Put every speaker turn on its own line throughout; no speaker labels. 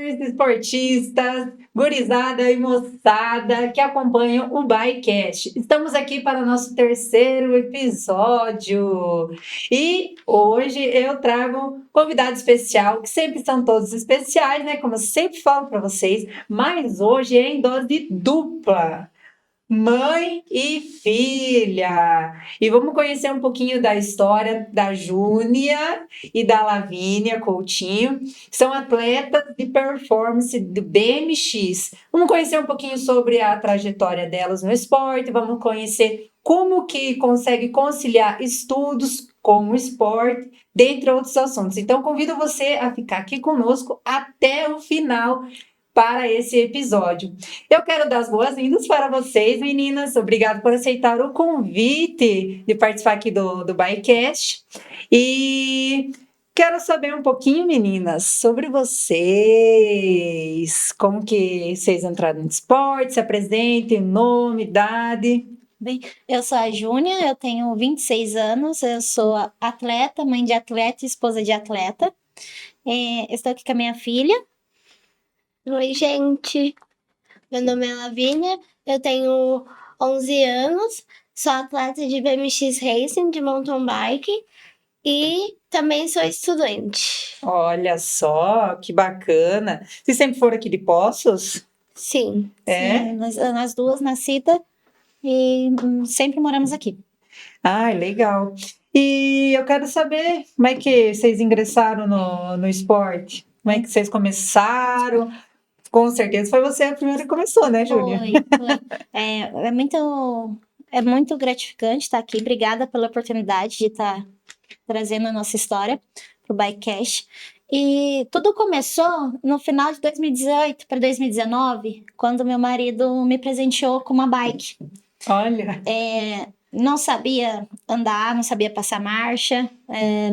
runners, esportistas, gurizada e moçada que acompanham o BikeCast. Estamos aqui para o nosso terceiro episódio e hoje eu trago um convidado especial, que sempre são todos especiais, né? Como eu sempre falo para vocês, mas hoje é em dose dupla. Mãe e filha. E vamos conhecer um pouquinho da história da Júnia e da Lavínia Coutinho, que são atletas de performance do BMX. Vamos conhecer um pouquinho sobre a trajetória delas no esporte, vamos conhecer como que consegue conciliar estudos com o esporte, dentre outros assuntos. Então, convido você a ficar aqui conosco até o final para esse episódio. Eu quero dar as boas-vindas para vocês, meninas. Obrigado por aceitar o convite de participar aqui do BikeCast. E quero saber um pouquinho, meninas, sobre vocês. Como que vocês entraram no esporte? Se apresentem, nome, idade.
Bem, eu sou a Júnia, eu tenho 26 anos, eu sou atleta, mãe de atleta e esposa de atleta. Estou aqui com a minha filha.
Oi, gente. Meu nome é Lavínia, eu tenho 11 anos, sou atleta de BMX Racing, de mountain bike e também sou estudante.
Olha só, que bacana. Vocês sempre foram aqui de Poços?
Sim.
É?
Sim, nós duas nascidas e sempre moramos aqui.
Ah, legal. E eu quero saber como é que vocês ingressaram no esporte? Como é que vocês começaram? Com certeza foi você a primeira que começou, né, Júlia?
Foi. É muito gratificante estar aqui. Obrigada pela oportunidade de estar trazendo a nossa história para o BikeCast. E tudo começou no final de 2018 para 2019, quando meu marido me presenteou com uma bike.
Olha,
Não sabia andar, não sabia passar marcha,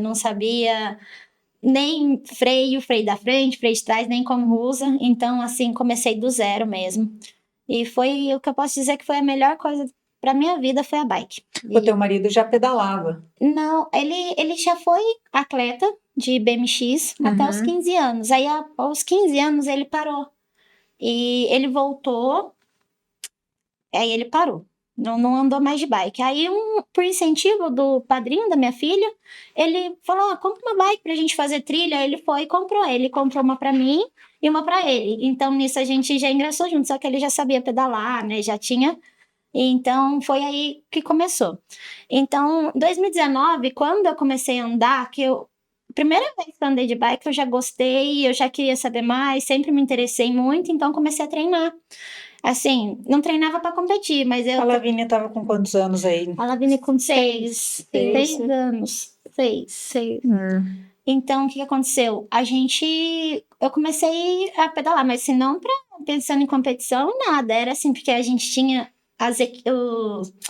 não sabia nem freio da frente, freio de trás, nem como usa. Então, assim, comecei do zero mesmo. E foi o que eu posso dizer que foi a melhor coisa para minha vida, foi a bike.
o teu marido já pedalava.
Não, ele já foi atleta de BMX até os 15 anos. Aí, aos 15 anos, ele parou. E ele voltou, aí ele parou. Não andou mais de bike. Aí, por incentivo do padrinho da minha filha, ele falou, compra uma bike pra gente fazer trilha. Ele foi e comprou. Ele comprou uma pra mim e uma pra ele. Então, nisso a gente já ingressou junto. Só que ele já sabia pedalar, né? Já tinha. Então, foi aí que começou. Então, 2019, quando eu comecei a andar, primeira vez que eu andei de bike, eu já gostei, eu já queria saber mais, sempre me interessei muito, então comecei a treinar. Assim, não treinava para competir, mas
A Lavínia estava com quantos anos aí?
A Lavínia com 6 anos. 6. Então, o que aconteceu? Eu comecei a pedalar, mas assim, não pensando em competição, nada. Era assim, porque a gente tinha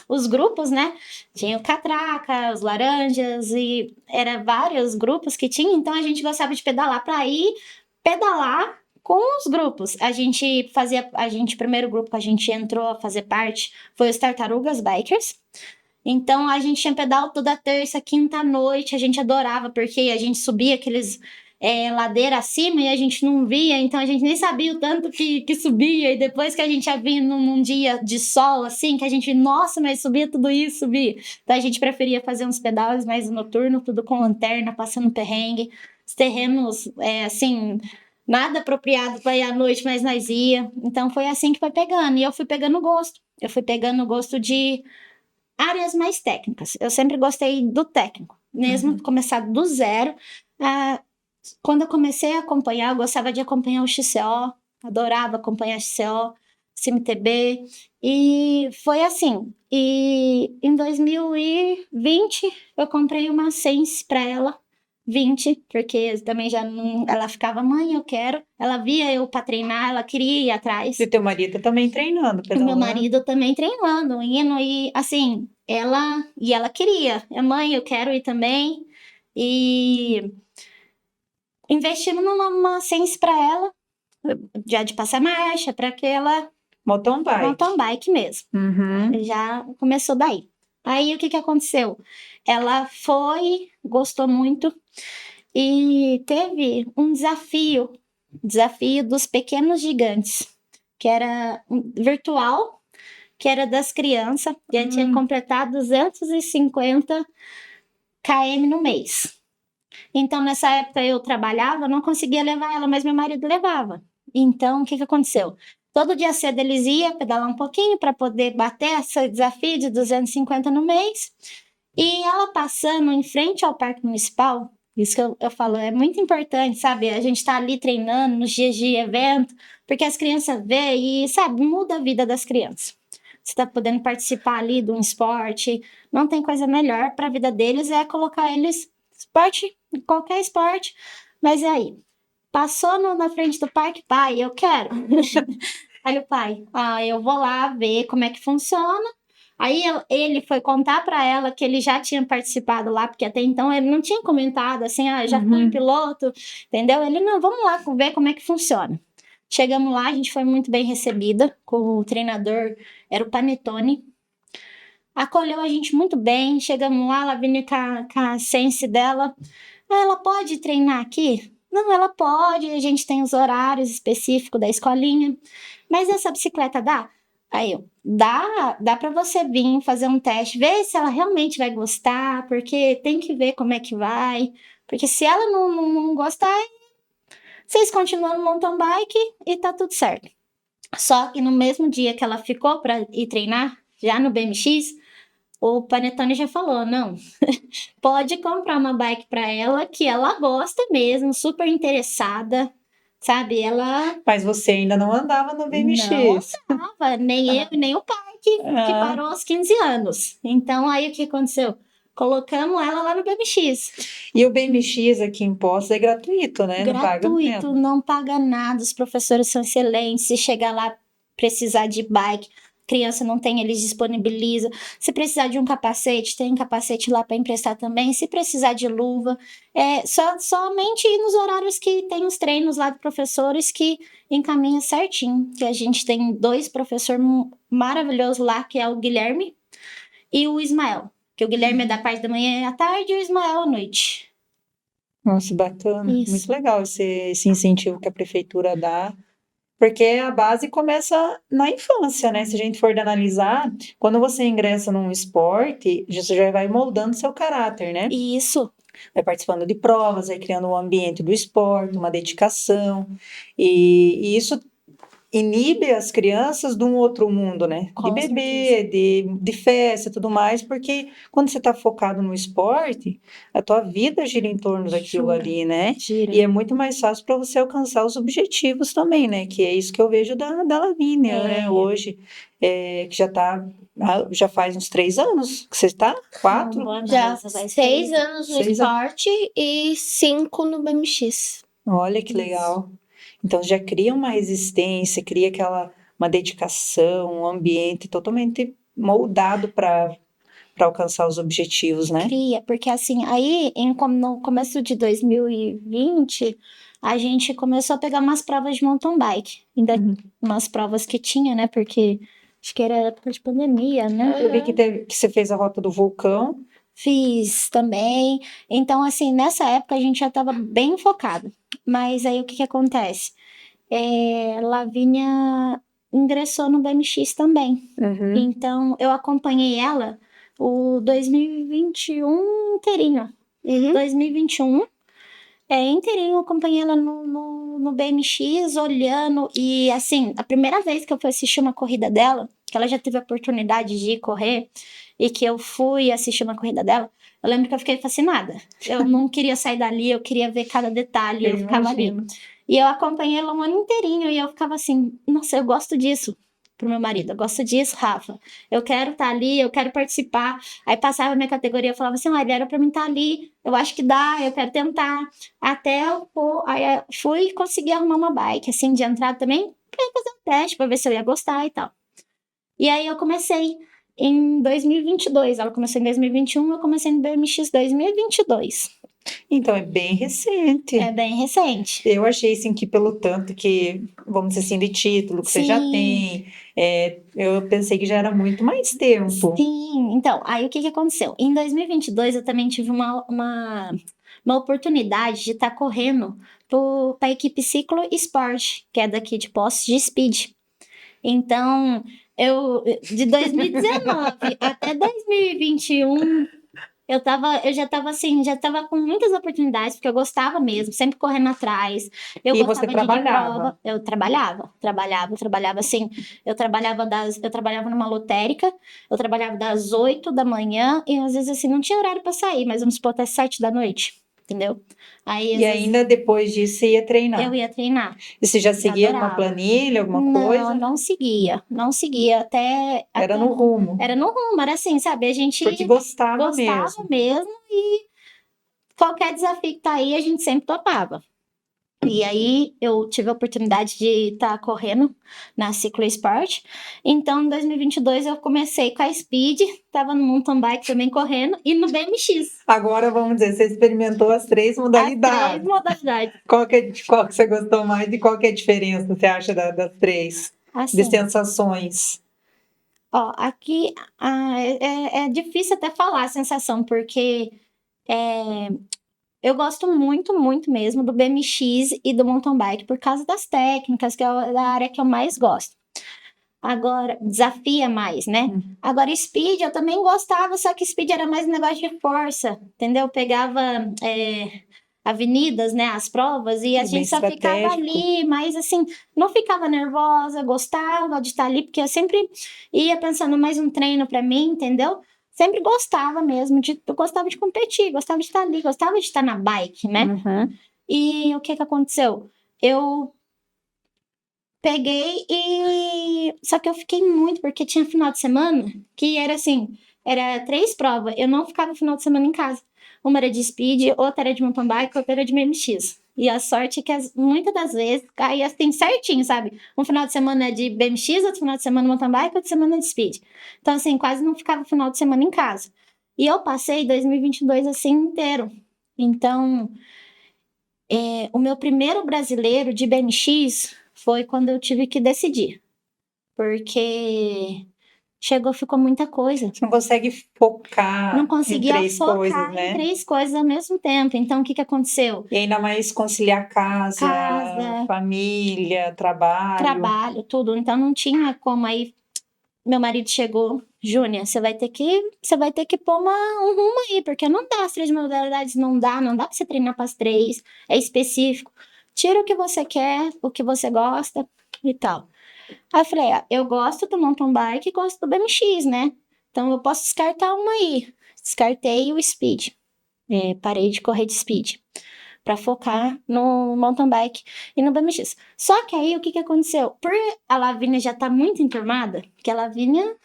os grupos, né? Tinha o Catraca, os Laranjas, e era vários grupos que tinha, então a gente gostava de pedalar para ir pedalar com os grupos. Primeiro grupo que a gente entrou a fazer parte foi os Tartarugas Bikers. Então, a gente tinha pedal toda terça, quinta à noite, a gente adorava, porque a gente subia aqueles ladeira acima e a gente não via, então a gente nem sabia o tanto que subia, e depois que a gente ia vir num dia de sol, assim, que a gente, nossa, mas subia tudo isso, subia. Então, a gente preferia fazer uns pedais mais noturnos, tudo com lanterna, passando perrengue, os terrenos, assim, nada apropriado para ir à noite, mas nós ia. Então, foi assim que foi pegando, e eu fui pegando gosto. Eu fui pegando gosto de áreas mais técnicas. Eu sempre gostei do técnico, mesmo começar do zero. Quando eu comecei a acompanhar, eu gostava de acompanhar o XCO, adorava acompanhar o XCO, CMTB, e foi assim. E em 2020, eu comprei uma Sense para ela, 20, porque também já não. Ela ficava, mãe, eu quero. Ela via eu para treinar, ela queria ir atrás.
E teu marido também treinando, pedalando?
Meu marido também treinando, indo, e assim, ela queria. Mãe, eu quero ir também. E investimos numa Sense para ela, já de passar marcha, para aquela
mountain
bike mesmo. Já começou daí. Aí o que aconteceu? Ela gostou muito e teve um desafio Desafio dos Pequenos Gigantes, que era virtual, que era das crianças, e a gente tinha que completar 250 km no mês. Então, nessa época eu trabalhava, não conseguia levar ela, mas meu marido levava. Então, o que aconteceu? Todo dia cedo eles iam pedalar um pouquinho para poder bater esse desafio de 250 no mês. E ela passando em frente ao Parque Municipal, isso que eu falo, é muito importante, sabe? A gente tá ali treinando nos dias de evento, porque as crianças veem e, sabe, muda a vida das crianças. Você tá podendo participar ali de um esporte, não tem coisa melhor para a vida deles, é colocar eles esporte, qualquer esporte, mas e aí? Passou na frente do parque, pai, eu quero. Aí o pai, eu vou lá ver como é que funciona. Aí ele foi contar para ela que ele já tinha participado lá, porque até então ele não tinha comentado assim, já fui piloto, entendeu? Ele, não, vamos lá ver como é que funciona. Chegamos lá, a gente foi muito bem recebida, com o treinador, era o Panetone. Acolheu a gente muito bem, chegamos lá, ela vinha com a sense dela. Ela pode treinar aqui? Não, ela pode, a gente tem os horários específicos da escolinha. Mas essa bicicleta dá? Aí eu, dá para você vir fazer um teste, ver se ela realmente vai gostar, porque tem que ver como é que vai. Porque se ela não gostar, vocês continuam no mountain bike e tá tudo certo. Só que no mesmo dia que ela ficou para ir treinar, já no BMX, o Panetone já falou, não, pode comprar uma bike para ela, que ela gosta mesmo, super interessada, sabe? Ela
Mas você ainda não andava no BMX.
não andava, nem eu, nem o pai, que parou aos 15 anos. Então, aí o que aconteceu? Colocamos ela lá no BMX.
E o BMX aqui em Poços é gratuito, né? Não paga
Gratuito,
mesmo.
não paga nada, os professores são excelentes. Se chegar lá, precisar de bike, criança não tem, eles disponibilizam. Se precisar de um capacete, tem capacete lá para emprestar também. Se precisar de luva, somente ir nos horários que tem os treinos lá de professores que encaminha certinho. Que a gente tem 2 professores maravilhosos lá, que é o Guilherme e o Ismael. Que o Guilherme é da parte da manhã e à tarde e o Ismael à noite.
Nossa, bacana.
Isso.
Muito legal esse incentivo que a prefeitura dá. Porque a base começa na infância, né? Se a gente for analisar, quando você ingressa num esporte, você já vai moldando seu caráter, né?
Isso.
Vai participando de provas, vai criando um ambiente do esporte, uma dedicação. E isso inibe as crianças de um outro mundo, né? De
Com
beber, de festa e tudo mais, porque quando você está focado no esporte, a tua vida gira em torno daquilo
Jura.
ali, né?
Gira.
E é muito mais fácil para você alcançar os objetivos também, né? Que é isso que eu vejo da Lavínia, né? Hoje, que já faz uns 3 anos que você está? 4?
Não, boa
Já
noite, vai
6
ser-
anos no
6
esporte e 5 no BMX.
Olha que legal. Então já cria uma resistência, cria uma dedicação, um ambiente totalmente moldado para alcançar os objetivos, né?
Cria, porque assim, aí no começo de 2020, a gente começou a pegar umas provas de mountain bike. Ainda umas provas que tinha, né? Porque acho que era época de pandemia, né?
Eu vi que você fez a Rota do Vulcão.
Fiz também. Então, assim, nessa época a gente já estava bem focado. Mas aí o que acontece? Lavínia ingressou no BMX também. Então, eu acompanhei ela o 2021 inteirinho. 2021, inteirinho, eu acompanhei ela no BMX, olhando. E, assim, a primeira vez que eu fui assistir uma corrida dela, que ela já teve a oportunidade de ir correr, e que eu fui assistir uma corrida dela, eu lembro que eu fiquei fascinada. Eu não queria sair dali, eu queria ver cada detalhe, eu ficava ali. E eu acompanhei ela um ano inteirinho e eu ficava assim, nossa, eu gosto disso. Pro meu marido, eu gosto disso, Rafa. Eu quero estar ali, eu quero participar. Aí passava a minha categoria, eu falava assim, olha, era pra mim estar ali, eu acho que dá, eu quero tentar. Até aí eu fui conseguir arrumar uma bike, assim, de entrada também, pra fazer um teste, pra ver se eu ia gostar e tal. E aí eu comecei em 2022, ela começou em 2021, eu comecei no BMX 2022.
Então é bem recente.
É bem recente.
Eu achei assim que pelo tanto que, vamos dizer assim, de título que você já
Sim.
tem, Eu pensei que já era muito mais tempo.
Sim, então, aí o que aconteceu? Em 2022 eu também tive uma oportunidade de estar correndo para a equipe Ciclo Esporte, que é daqui de Poços de Speed. Então, de 2019 até 2021, eu já estava com muitas oportunidades, porque eu gostava mesmo, sempre correndo atrás. Eu
E você
gostava de ir de
trabalhava?
prova. Eu trabalhava assim. Eu trabalhava numa lotérica, eu trabalhava das 8 da manhã e às vezes assim, não tinha horário para sair, mas vamos supor até 7 da noite, entendeu? Aí, às
E
vezes,
ainda depois disso você ia treinar?
eu ia treinar.
E você já seguia numa
Adorava.
planilha, alguma coisa?
Não seguia,
Era no rumo,
era no rumo, era assim, sabe? A gente
porque gostava
gostava
mesmo.
mesmo e qualquer desafio que tá aí, a gente sempre topava. E aí eu tive a oportunidade de estar correndo na Ciclo Sport. Então, em 2022 eu comecei com a Speed, tava no mountain bike também correndo e no BMX.
Agora vamos dizer, você experimentou as 3
As
modalidades.
3 modalidades.
Qual que você gostou mais e qual que é a diferença, você acha, das 3? De
Assim,
sensações?
ó, aqui é difícil até falar a sensação, porque eu gosto muito, muito mesmo do BMX e do mountain bike por causa das técnicas, que é a área que eu mais gosto. Agora, desafia mais, né? Agora, speed eu também gostava, só que speed era mais um negócio de força, entendeu? Pegava avenidas, né? As provas, e a
Bem
gente só ficava
estratégico.
ali, mas assim, não ficava nervosa, gostava de estar ali, porque eu sempre ia pensando mais um treino para mim, entendeu? Sempre gostava mesmo, eu gostava de competir, gostava de estar ali, gostava de estar na bike, né? E o que aconteceu? Eu peguei e. Só que eu fiquei muito, porque tinha final de semana que era assim: era 3 provas. Eu não ficava final de semana em casa. Uma era de speed, outra era de mountain bike, outra era de BMX. E a sorte é que muitas das vezes caía assim certinho, sabe? Um final de semana é de BMX, outro final de semana mountain bike, outro semana de speed. Então, assim, quase não ficava final de semana em casa. E eu passei 2022 assim inteiro. Então, o meu primeiro brasileiro de BMX foi quando eu tive que decidir. Porque ficou muita coisa.
Você não consegue focar
Não
em
conseguia
3
focar
coisas,
em
né?
3 coisas ao mesmo tempo. Então, o que aconteceu?
E ainda mais conciliar casa, família,
Trabalho, tudo. Então, não tinha como. Aí, meu marido chegou, Júnia, você vai ter que pôr um rumo aí, porque não dá as 3 modalidades, não dá pra você treinar para as 3, é específico. Tira o que você quer, o que você gosta e tal. Aí eu falei, eu gosto do mountain bike e gosto do BMX, né? Então eu posso descartar uma aí. Descartei o speed. Parei de correr de speed para focar no mountain bike e no BMX. Só que aí o que aconteceu? Por a Lavínia já tá muito enturmada, que a Lavínia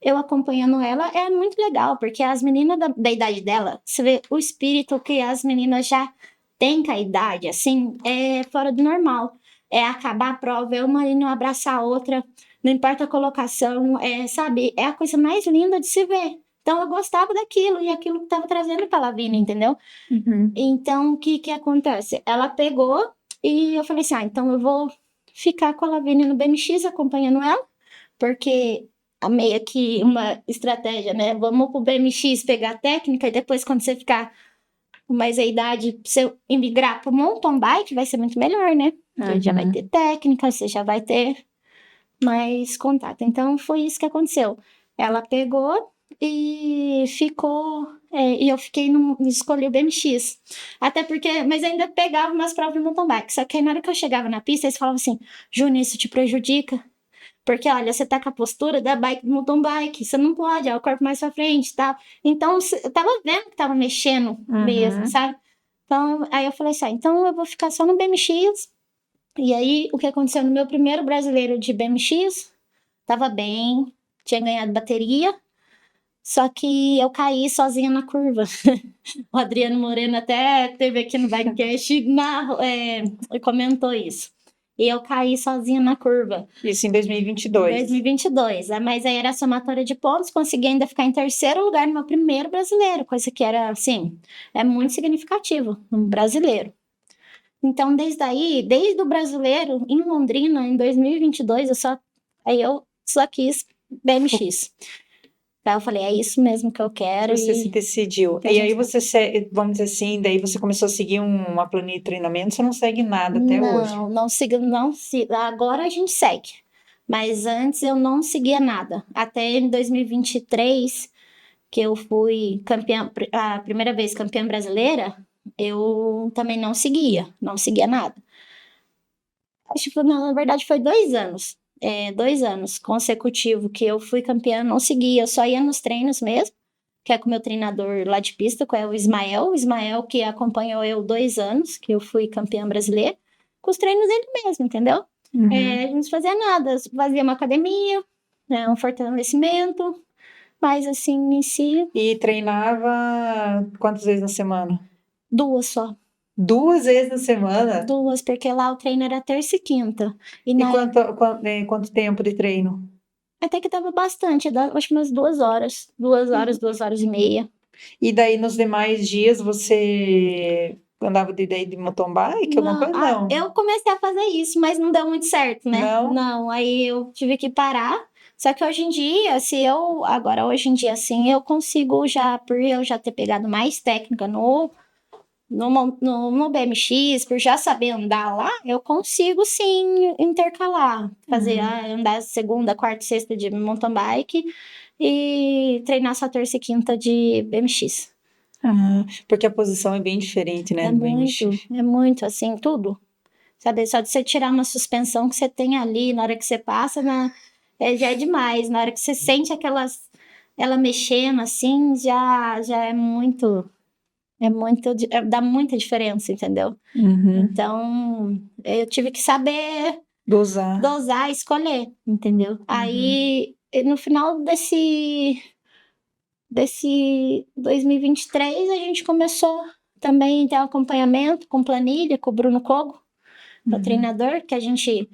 eu acompanhando ela é muito legal, porque as meninas da idade dela, você vê o espírito que as meninas já têm com a idade, assim, é fora do normal. É acabar a prova, é uma indo abraçar a outra, não importa a colocação, sabe? É a coisa mais linda de se ver. Então eu gostava daquilo e aquilo que estava trazendo para a Lavínia, entendeu? Então o que acontece? Ela pegou e eu falei assim: então eu vou ficar com a Lavínia no BMX acompanhando ela, porque meio que uma estratégia, né? Vamos pro BMX pegar a técnica e depois, quando você ficar com mais a idade, você emigrar pro mountain bike, vai ser muito melhor, né? Você já vai ter técnica, você já vai ter mais contato. Então foi isso que aconteceu. Ela pegou e ficou. E eu escolhi o BMX. Até porque, mas ainda pegava umas provas de mountain bike. Só que aí na hora que eu chegava na pista, eles falavam assim: Júnior, isso te prejudica. Porque, olha, você tá com a postura da bike do mountain bike, você não pode, o corpo mais pra frente e tal. Então, eu tava vendo que tava mexendo mesmo, sabe? Então, aí eu falei assim: então eu vou ficar só no BMX. E aí, o que aconteceu no meu primeiro brasileiro de BMX, tava bem, tinha ganhado bateria, só que eu caí sozinha na curva. O Adriano Moreno até teve aqui no Bikecast e comentou isso. E eu caí sozinha na curva.
Isso em 2022.
2022. Mas aí era somatória de pontos, consegui ainda ficar em terceiro lugar no meu primeiro brasileiro, coisa que era, assim, é muito significativo, um brasileiro. Então, desde o brasileiro, em Londrina, em 2022, eu só Aí eu só quis BMX. Aí eu falei, é isso mesmo que eu quero.
Você se decidiu.
que a
E aí
gente-
você, vamos dizer assim, daí você começou a seguir uma planilha de treinamento, você não segue nada até hoje.
Não sigo, não sigo. Agora a gente segue. Mas antes eu não seguia nada. Até em 2023, que eu fui campeã, a primeira vez campeã brasileira, eu também não seguia nada. Acho que, na verdade, foi 2 anos. 2 anos consecutivos que eu fui campeã, não seguia, eu só ia nos treinos mesmo, que é com o meu treinador lá de pista, que é o Ismael que acompanhou eu 2 anos, que eu fui campeã brasileira, com os treinos dele mesmo, entendeu?
Uhum.
A gente não fazia nada, fazia uma academia, né, um fortalecimento, mas assim, em si,
E treinava quantas vezes na semana?
2 só.
2 vezes na semana?
2, porque lá o treino era terça e quinta. E
E
na
quanto tempo de treino?
Até que dava bastante, acho que umas 2 horas. 2 horas e meia.
E daí nos demais dias você andava de mountain bike, alguma
Não,
coisa? Não.
eu comecei a fazer isso, mas não deu muito certo, né?
Não?
Aí eu tive que parar. Só que hoje em dia, hoje em dia, assim, eu consigo já, por eu já ter pegado mais técnica no BMX, por já saber andar lá, eu consigo sim intercalar, fazer andar segunda, quarta e sexta de mountain bike e treinar só terça e quinta de BMX.
Porque a posição é bem diferente, né, do BMX.
É muito assim, tudo. Sabe, só de você tirar uma suspensão que você tem ali, na hora que você passa, já é demais. Na hora que você sente ela mexendo assim, já dá muita diferença, entendeu?
Uhum.
Então, eu tive que saber
Dosar.
dosar e escolher, entendeu? Aí, no final desse 2023, a gente começou também a ter um acompanhamento com planilha, com o Bruno Kogo, o treinador, que a gente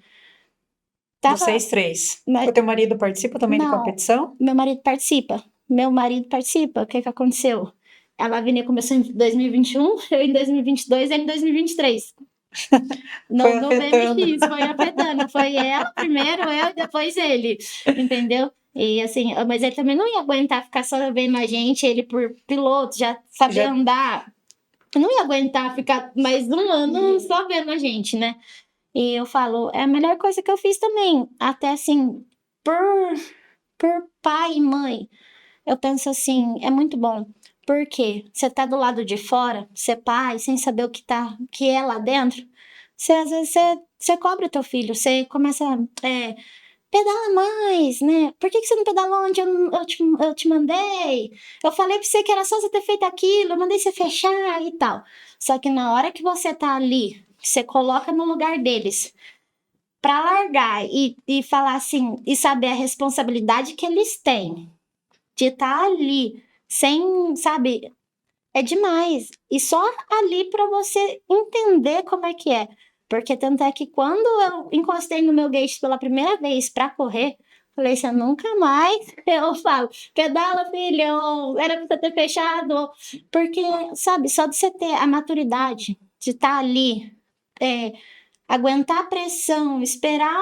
tava...
Vocês três.
Mas-
O teu marido participa também de
Não.
competição?
Meu marido participa. O que aconteceu? A Lavínia começou em 2021, eu em 2022 e ele em 2023.
Foi
No
afetando.
BMX, foi afetando. Foi ela primeiro, eu e depois ele. Entendeu? E assim, mas ele também não ia aguentar ficar só vendo a gente, ele por piloto, já saber
Já-
andar. Eu não ia aguentar ficar mais um ano só vendo a gente, né? E eu falo, é a melhor coisa que eu fiz também. Até assim, por pai e mãe, eu penso assim, é muito bom. Porque você tá do lado de fora, você é pai, sem saber que é lá dentro, às vezes você cobra o teu filho, você começa pedala mais, né? Por que você não pedalou onde eu te mandei? Eu falei pra você que era só você ter feito aquilo, eu mandei você fechar e tal. Só que na hora que você tá ali, você coloca no lugar deles pra largar e falar assim, e saber a responsabilidade que eles têm de estar ali, sem, sabe, é demais. E só ali para você entender como é que é. Porque tanto é que quando eu encostei no meu gate pela primeira vez para correr, falei assim, nunca mais eu falo, pedala, filho, era pra você ter fechado. Porque, sabe, só de você ter a maturidade de estar ali, aguentar a pressão, esperar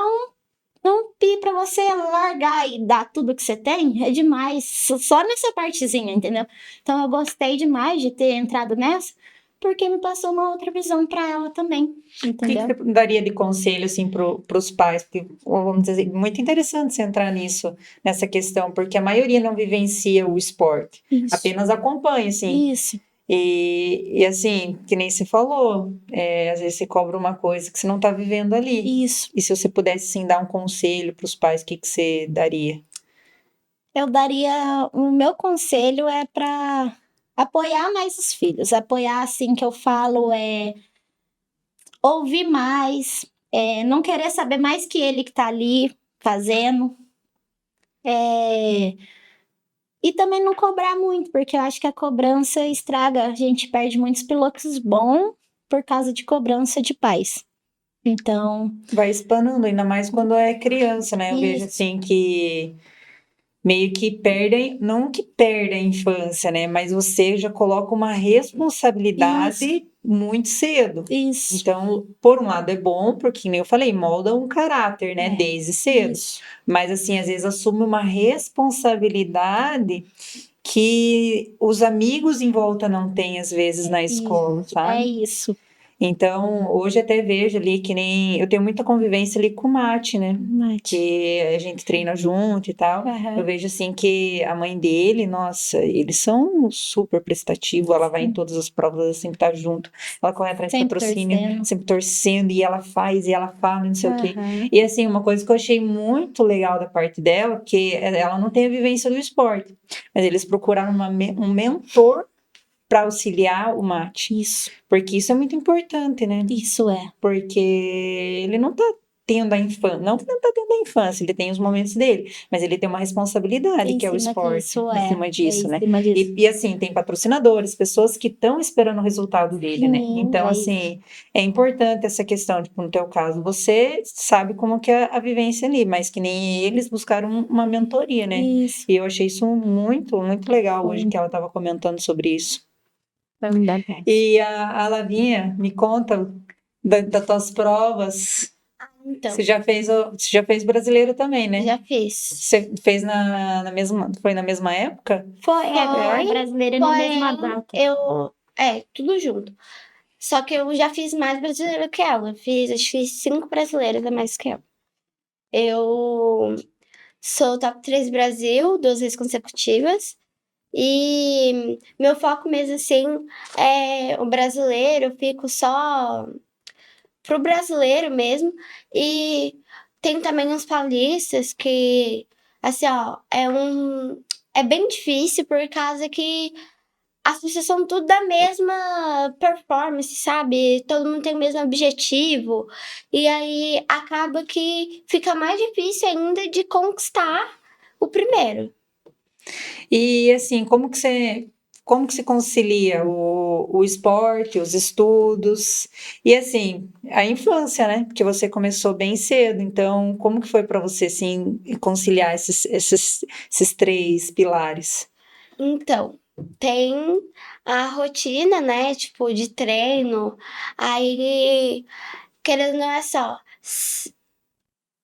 um pi pra você largar e dar tudo que você tem é demais. Só nessa partezinha, entendeu? Então eu gostei demais de ter entrado nessa, porque me passou uma outra visão pra ela também,
O que
entendeu?
você daria de conselho assim para os pais? Porque, vamos dizer, muito interessante você entrar nessa questão, porque a maioria não vivencia o esporte,
Isso.
apenas acompanha, assim.
Isso.
E assim, que nem você falou, às vezes você cobra uma coisa que você não está vivendo ali.
Isso.
E se você pudesse, assim, dar um conselho para os pais, o que você daria?
Eu daria. O meu conselho é para apoiar mais os filhos. Apoiar, assim, que eu falo, ouvir mais, não querer saber mais que ele que tá ali fazendo. E também não cobrar muito, porque eu acho que a cobrança estraga. A gente perde muitos pilotos bons por causa de cobrança de pais. Então,
Vai espanando, ainda mais quando é criança, né? Eu vejo
Isso.
assim que meio que perdem, não que perdem a infância, né? Mas você já coloca uma responsabilidade muito cedo.
Isso.
Então, por um lado é bom, porque, nem eu falei, molda um caráter, né? Desde cedo.
Isso.
Mas, assim, às vezes assume uma responsabilidade que os amigos em volta não têm, às vezes, na escola,
É
sabe?
isso.
Então, hoje até vejo ali que nem... Eu tenho muita convivência ali com o Mate, né?
Mate.
Que a gente treina junto e tal.
Aham.
Eu vejo, assim, que a mãe dele, nossa, eles são super prestativos. Ela vai em todas as provas, ela sempre tá junto. Ela corre atrás de
Sempre
patrocínio,
torcendo.
sempre torcendo. E ela faz, e ela fala, não sei o quê.
Aham.
E, assim, uma coisa que eu achei muito legal da parte dela, porque ela não tem a vivência do esporte. Mas eles procuraram um mentor para auxiliar o Mate.
Isso.
Porque isso é muito importante, né?
Isso é.
Porque ele não tá tendo a infância, não que não tá tendo a infância, ele tem os momentos dele, mas ele tem uma responsabilidade,
Em
que é o
cima
esporte,
disso,
em cima disso,
em
né?
cima disso.
E assim, tem patrocinadores, pessoas que estão esperando o resultado dele, né?
Sim,
Então,
é
assim, é importante essa questão, tipo, no teu caso, você sabe como que é a vivência ali, mas que nem eles buscaram uma mentoria, né?
Isso.
E eu achei isso muito, muito legal hoje
Sim.
que ela estava comentando sobre isso.
Verdade.
E a Lavinha, me conta das tuas provas.
Então,
Você já fez brasileiro também, né?
já fiz.
Você fez na mesma, foi na mesma época?
Foi,
Foi,
brasileiro na mesma
porém,
data.
tudo junto. Só que eu já fiz mais brasileiro que ela. Acho que fiz 5 brasileiros a mais que ela. Eu sou top 3 Brasil, 2 vezes consecutivas. E meu foco mesmo, assim, é o brasileiro. Eu fico só pro brasileiro mesmo. E tem também uns paulistas que, assim, ó, é bem difícil por causa que as pessoas são tudo da mesma performance, sabe? Todo mundo tem o mesmo objetivo. E aí acaba que fica mais difícil ainda de conquistar o primeiro.
E assim, como que se concilia o esporte, os estudos e assim, a infância, né? Porque você começou bem cedo, então como que foi para você assim conciliar esses três pilares?
Então, tem a rotina, né? Tipo, de treino. Aí, querendo não é só.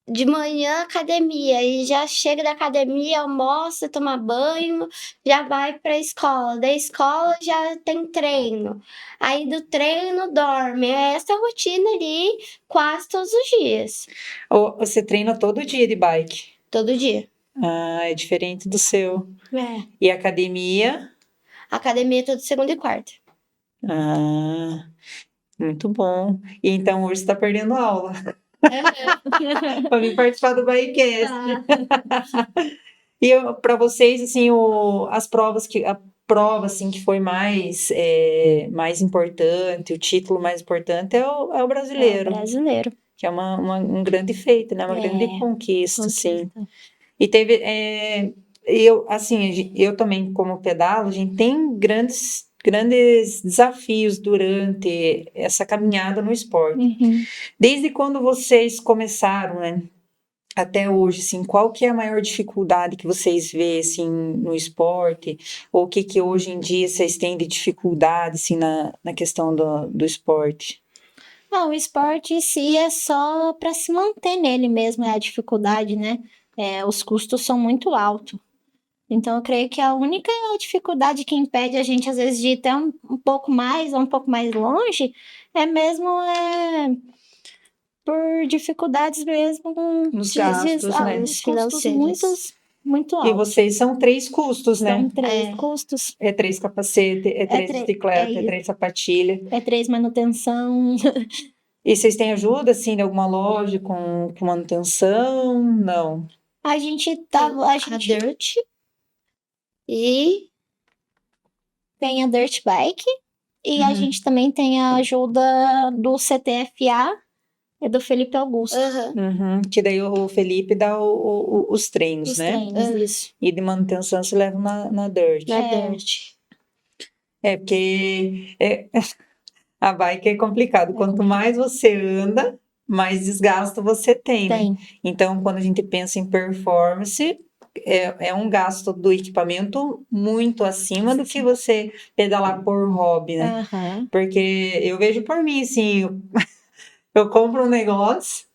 De manhã, academia, e já chega da academia, almoça, toma banho, já vai pra escola. Da escola já tem treino. Aí do treino dorme. É essa rotina ali quase todos os dias.
Ou você treina todo dia de bike?
Todo dia.
Ah, é diferente do seu.
É.
E academia?
Academia todo segunda e quarta.
Ah, muito bom. E então hoje você está perdendo aula para vir participar do Bikecast. E para vocês, assim, as provas a prova assim que foi mais importante, o título mais importante é o brasileiro,
Brasileiro.
que é um grande feito, né? Uma grande conquista, assim. E teve, eu também como pedalo, a gente tem grandes desafios durante essa caminhada no esporte.
Uhum.
Desde quando vocês começaram, né? Até hoje, assim, qual que é a maior dificuldade que vocês vê, assim, no esporte? Ou o que hoje em dia vocês têm de dificuldade, assim, na questão do esporte?
Não, o esporte em si é só para se manter nele mesmo, é a dificuldade, né? Os custos são muito altos. Então, eu creio que a única dificuldade que impede a gente, às vezes, de ir até um pouco mais ou um pouco mais longe é mesmo por dificuldades mesmo
Nos gastos, né?
os custos muito, muito
E
altos.
vocês são 3 custos, né?
São 3 custos,
É 3 capacete, é 3 bicicleta, é
isso.
3 sapatilha.
É 3 manutenção.
E vocês têm ajuda, assim, de alguma loja com manutenção? Não.
A gente
A Dirt. E
tem a Dirt Bike e a
Uhum.
gente também tem a ajuda do CTFA e do Felipe Augusto.
Uhum. Que daí o Felipe dá os treinos,
Os
né?
treinos, isso.
E de manutenção se leva na Dirt.
na Dirt.
É, porque a bike é complicado. Quanto mais você anda, mais desgaste você tem, né?
Tem.
Então, quando a gente pensa em performance, é um gasto do equipamento muito acima do que você pedalar por hobby, né?
Aham.
Porque eu vejo por mim, assim, eu compro um negócio,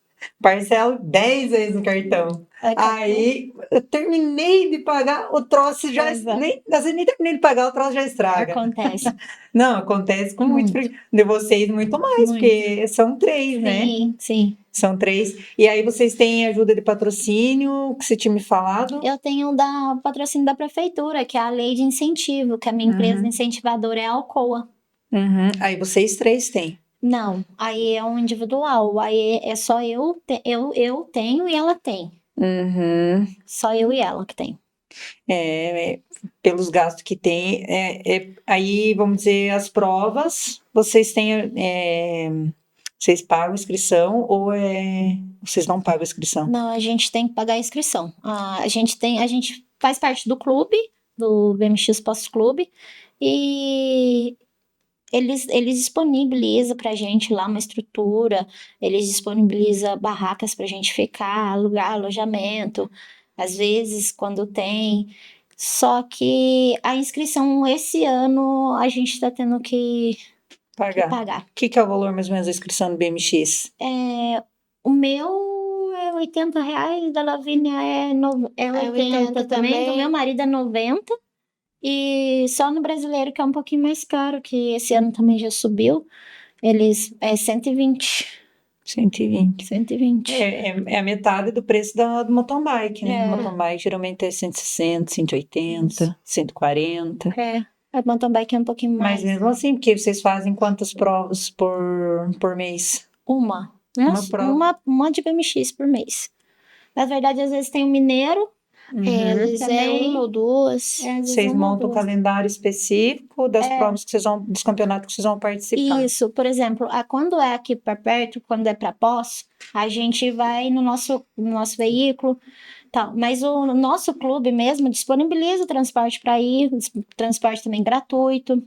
parcelo 10 vezes no cartão. Aí eu terminei de pagar, o troço já.
Exato.
Nem, às vezes nem terminei de pagar, o troço já estraga.
Acontece.
Não, acontece com muito.
Muito.
De vocês, muito mais,
Muito.
porque são 3, né?
Sim, sim.
São 3. E aí vocês têm ajuda de patrocínio, que você tinha me falado?
Eu tenho o patrocínio da prefeitura, que é a lei de incentivo, que a minha empresa incentivadora é a Alcoa.
Aí vocês 3 têm.
Não, aí é um individual, aí é só eu tenho e ela tem. Só eu e ela que tem.
Pelos gastos que tem. Aí, vamos dizer, as provas, vocês têm. Vocês pagam inscrição ou vocês não pagam inscrição?
Não, a gente tem que pagar a inscrição. A gente faz parte do clube, do BMX Post Clube, e eles disponibilizam pra gente lá uma estrutura, eles disponibilizam barracas pra gente ficar, alugar alojamento, às vezes quando tem. Só que a inscrição esse ano a gente tá tendo que pagar.
O que é o valor mais ou menos da inscrição no BMX?
O meu é R$80, da Lavínia é 80 também, do meu marido é 90. E só no brasileiro que é um pouquinho mais caro, que esse ano também já subiu. Eles é 120.
120.
120.
É a metade do preço do mountain bike, né?
É.
O mountain bike geralmente é 160, 180, 140.
A mountain bike é um pouquinho mais.
Mas mesmo assim, porque vocês fazem quantas provas por mês?
Uma
prova.
uma de BMX por mês. Na verdade, às vezes tem um mineiro.
Às vezes
também.
uma ou duas.
Às vezes
Vocês
uma ou
montam o
duas.
calendário específico das provas que vocês vão, dos campeonatos que vocês vão participar.
Isso, por exemplo, quando é aqui para perto, quando é para Poços, a gente vai no nosso veículo, tal. Mas o nosso clube mesmo disponibiliza o transporte para ir, transporte também gratuito.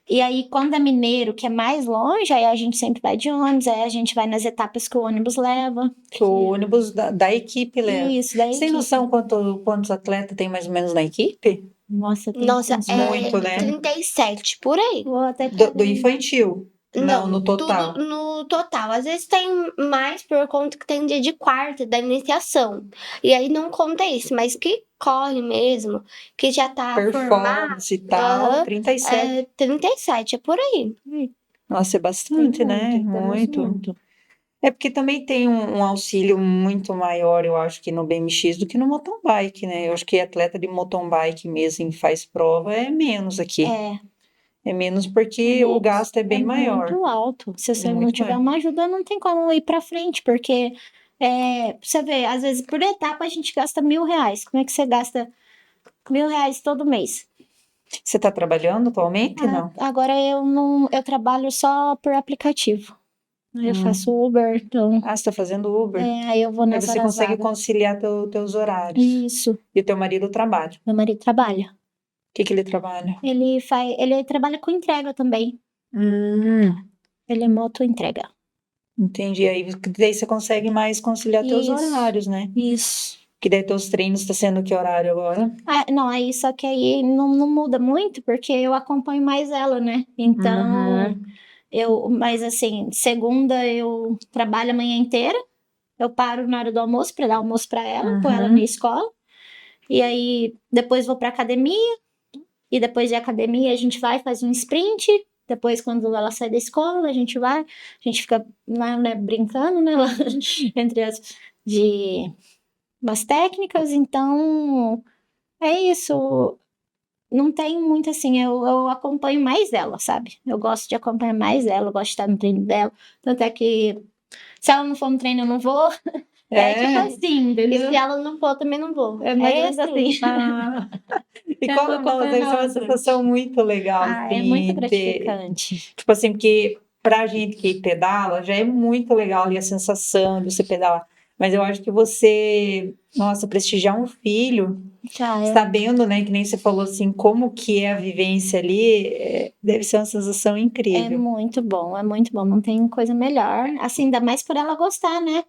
E aí, quando é mineiro, que é mais longe, aí a gente sempre vai de ônibus, aí a gente vai nas etapas que o ônibus leva.
Que o ônibus da equipe leva.
Isso, daí.
Você tem noção quantos atletas tem mais ou menos na equipe?
Nossa, tem
Nossa,
muito, né?
37, por aí.
Vou até
Do infantil? Não, no total.
Tudo no total. Às vezes tem mais por conta que tem dia de quarta, da iniciação. E aí não conta isso, mas que corre mesmo, que já tá formado,
Performance e tal, 37.
37, é por aí.
Nossa, é bastante,
Tem
né? Muito. É porque também tem um auxílio muito maior, eu acho, que no BMX do que no mountain bike, né? Eu acho que atleta de mountain bike mesmo que faz prova é menos aqui. É menos porque o gasto é bem maior.
Muito alto. Se você não
Muito
tiver
maior.
uma ajuda, não tem como ir pra frente, porque você vê, às vezes por etapa a gente gasta R$1.000. Como é que você gasta R$1.000 todo mês?
Você está trabalhando atualmente? Não.
Agora eu trabalho só por aplicativo. Eu faço Uber, então.
Ah, você está fazendo Uber?
Aí eu vou
Aí
nas
você
horas
consegue
vagas.
conciliar teus horários.
Isso.
E o teu marido trabalha.
Meu marido trabalha.
O que ele trabalha?
Ele trabalha com entrega também. Ele é moto entrega.
Entendi. Aí daí você consegue mais conciliar teus
Isso.
horários, né?
Isso.
Que daí teus treinos está sendo que horário agora?
Não, aí só que aí não muda muito, porque eu acompanho mais ela, né? Então, mas assim, segunda eu trabalho a manhã inteira, eu paro na hora do almoço para dar almoço para ela, pôr ela na escola, e aí depois vou pra academia, e depois de academia a gente vai fazer um sprint, depois quando ela sai da escola a gente fica lá, né, brincando, né, lá, entre umas técnicas, então é isso. Não tem muito assim, eu acompanho mais ela, sabe? Eu gosto de acompanhar mais ela, eu gosto de estar no treino dela. Tanto é que se ela não for no treino, eu não vou. Tipo assim,
E
entendeu?
se ela não for, também não vou.
É mais ou menos assim.
E
Eu
qual
vou acompanhando
deve ser uma
ela.
sensação muito legal,
É
assim,
muito gratificante.
tipo assim, porque pra gente que pedala, já é muito legal ali a sensação de você pedalar. Mas eu acho que você, nossa, prestigiar um filho, sabendo, né, que nem você falou assim, como que é a vivência ali, deve ser uma sensação
É
incrível.
muito bom, não tem coisa melhor. Assim, ainda mais por ela gostar, né?